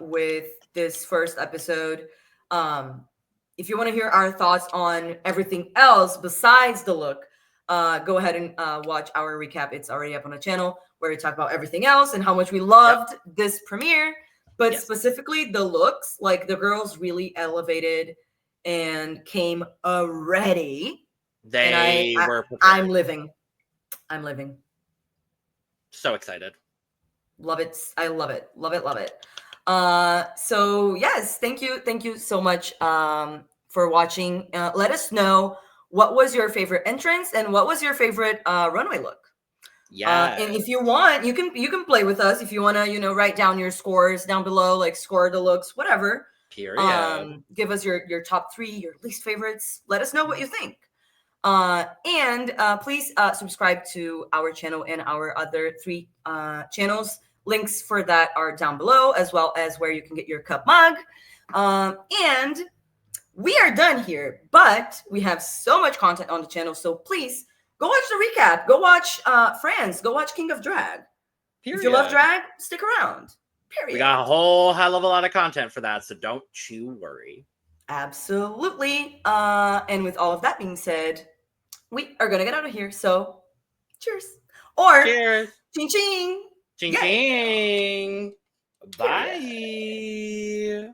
with this first episode. If you want to hear our thoughts on everything else besides the look, go ahead and watch our recap. It's already up on the channel, where we talk about everything else and how much we loved this premiere. But specifically the looks, like, the girls really elevated and came ready. They were prepared. I'm living. So excited. Love it. I love it. Love it. So yes, thank you so much for watching. Let us know, what was your favorite entrance and what was your favorite runway look. And if you want, you can play with us. If you want to, write down your scores down below, like score the looks, whatever. Period. Give us your top 3, your least favorites. Let us know what you think. And please subscribe to our channel and our other 3 channels. Links for that are down below, as well as where you can get your cup mug. And we are done here, but we have so much content on the channel, so please go watch the recap. Go watch Friends. Go watch King of Drag. Period. If you love drag, stick around. Period. We got a whole hell of a lot of content for that, so don't you worry. Absolutely. And with all of that being said, we are gonna get out of here. So, cheers. Or Cheers. ching ching. Ching Yay. ching. Bye.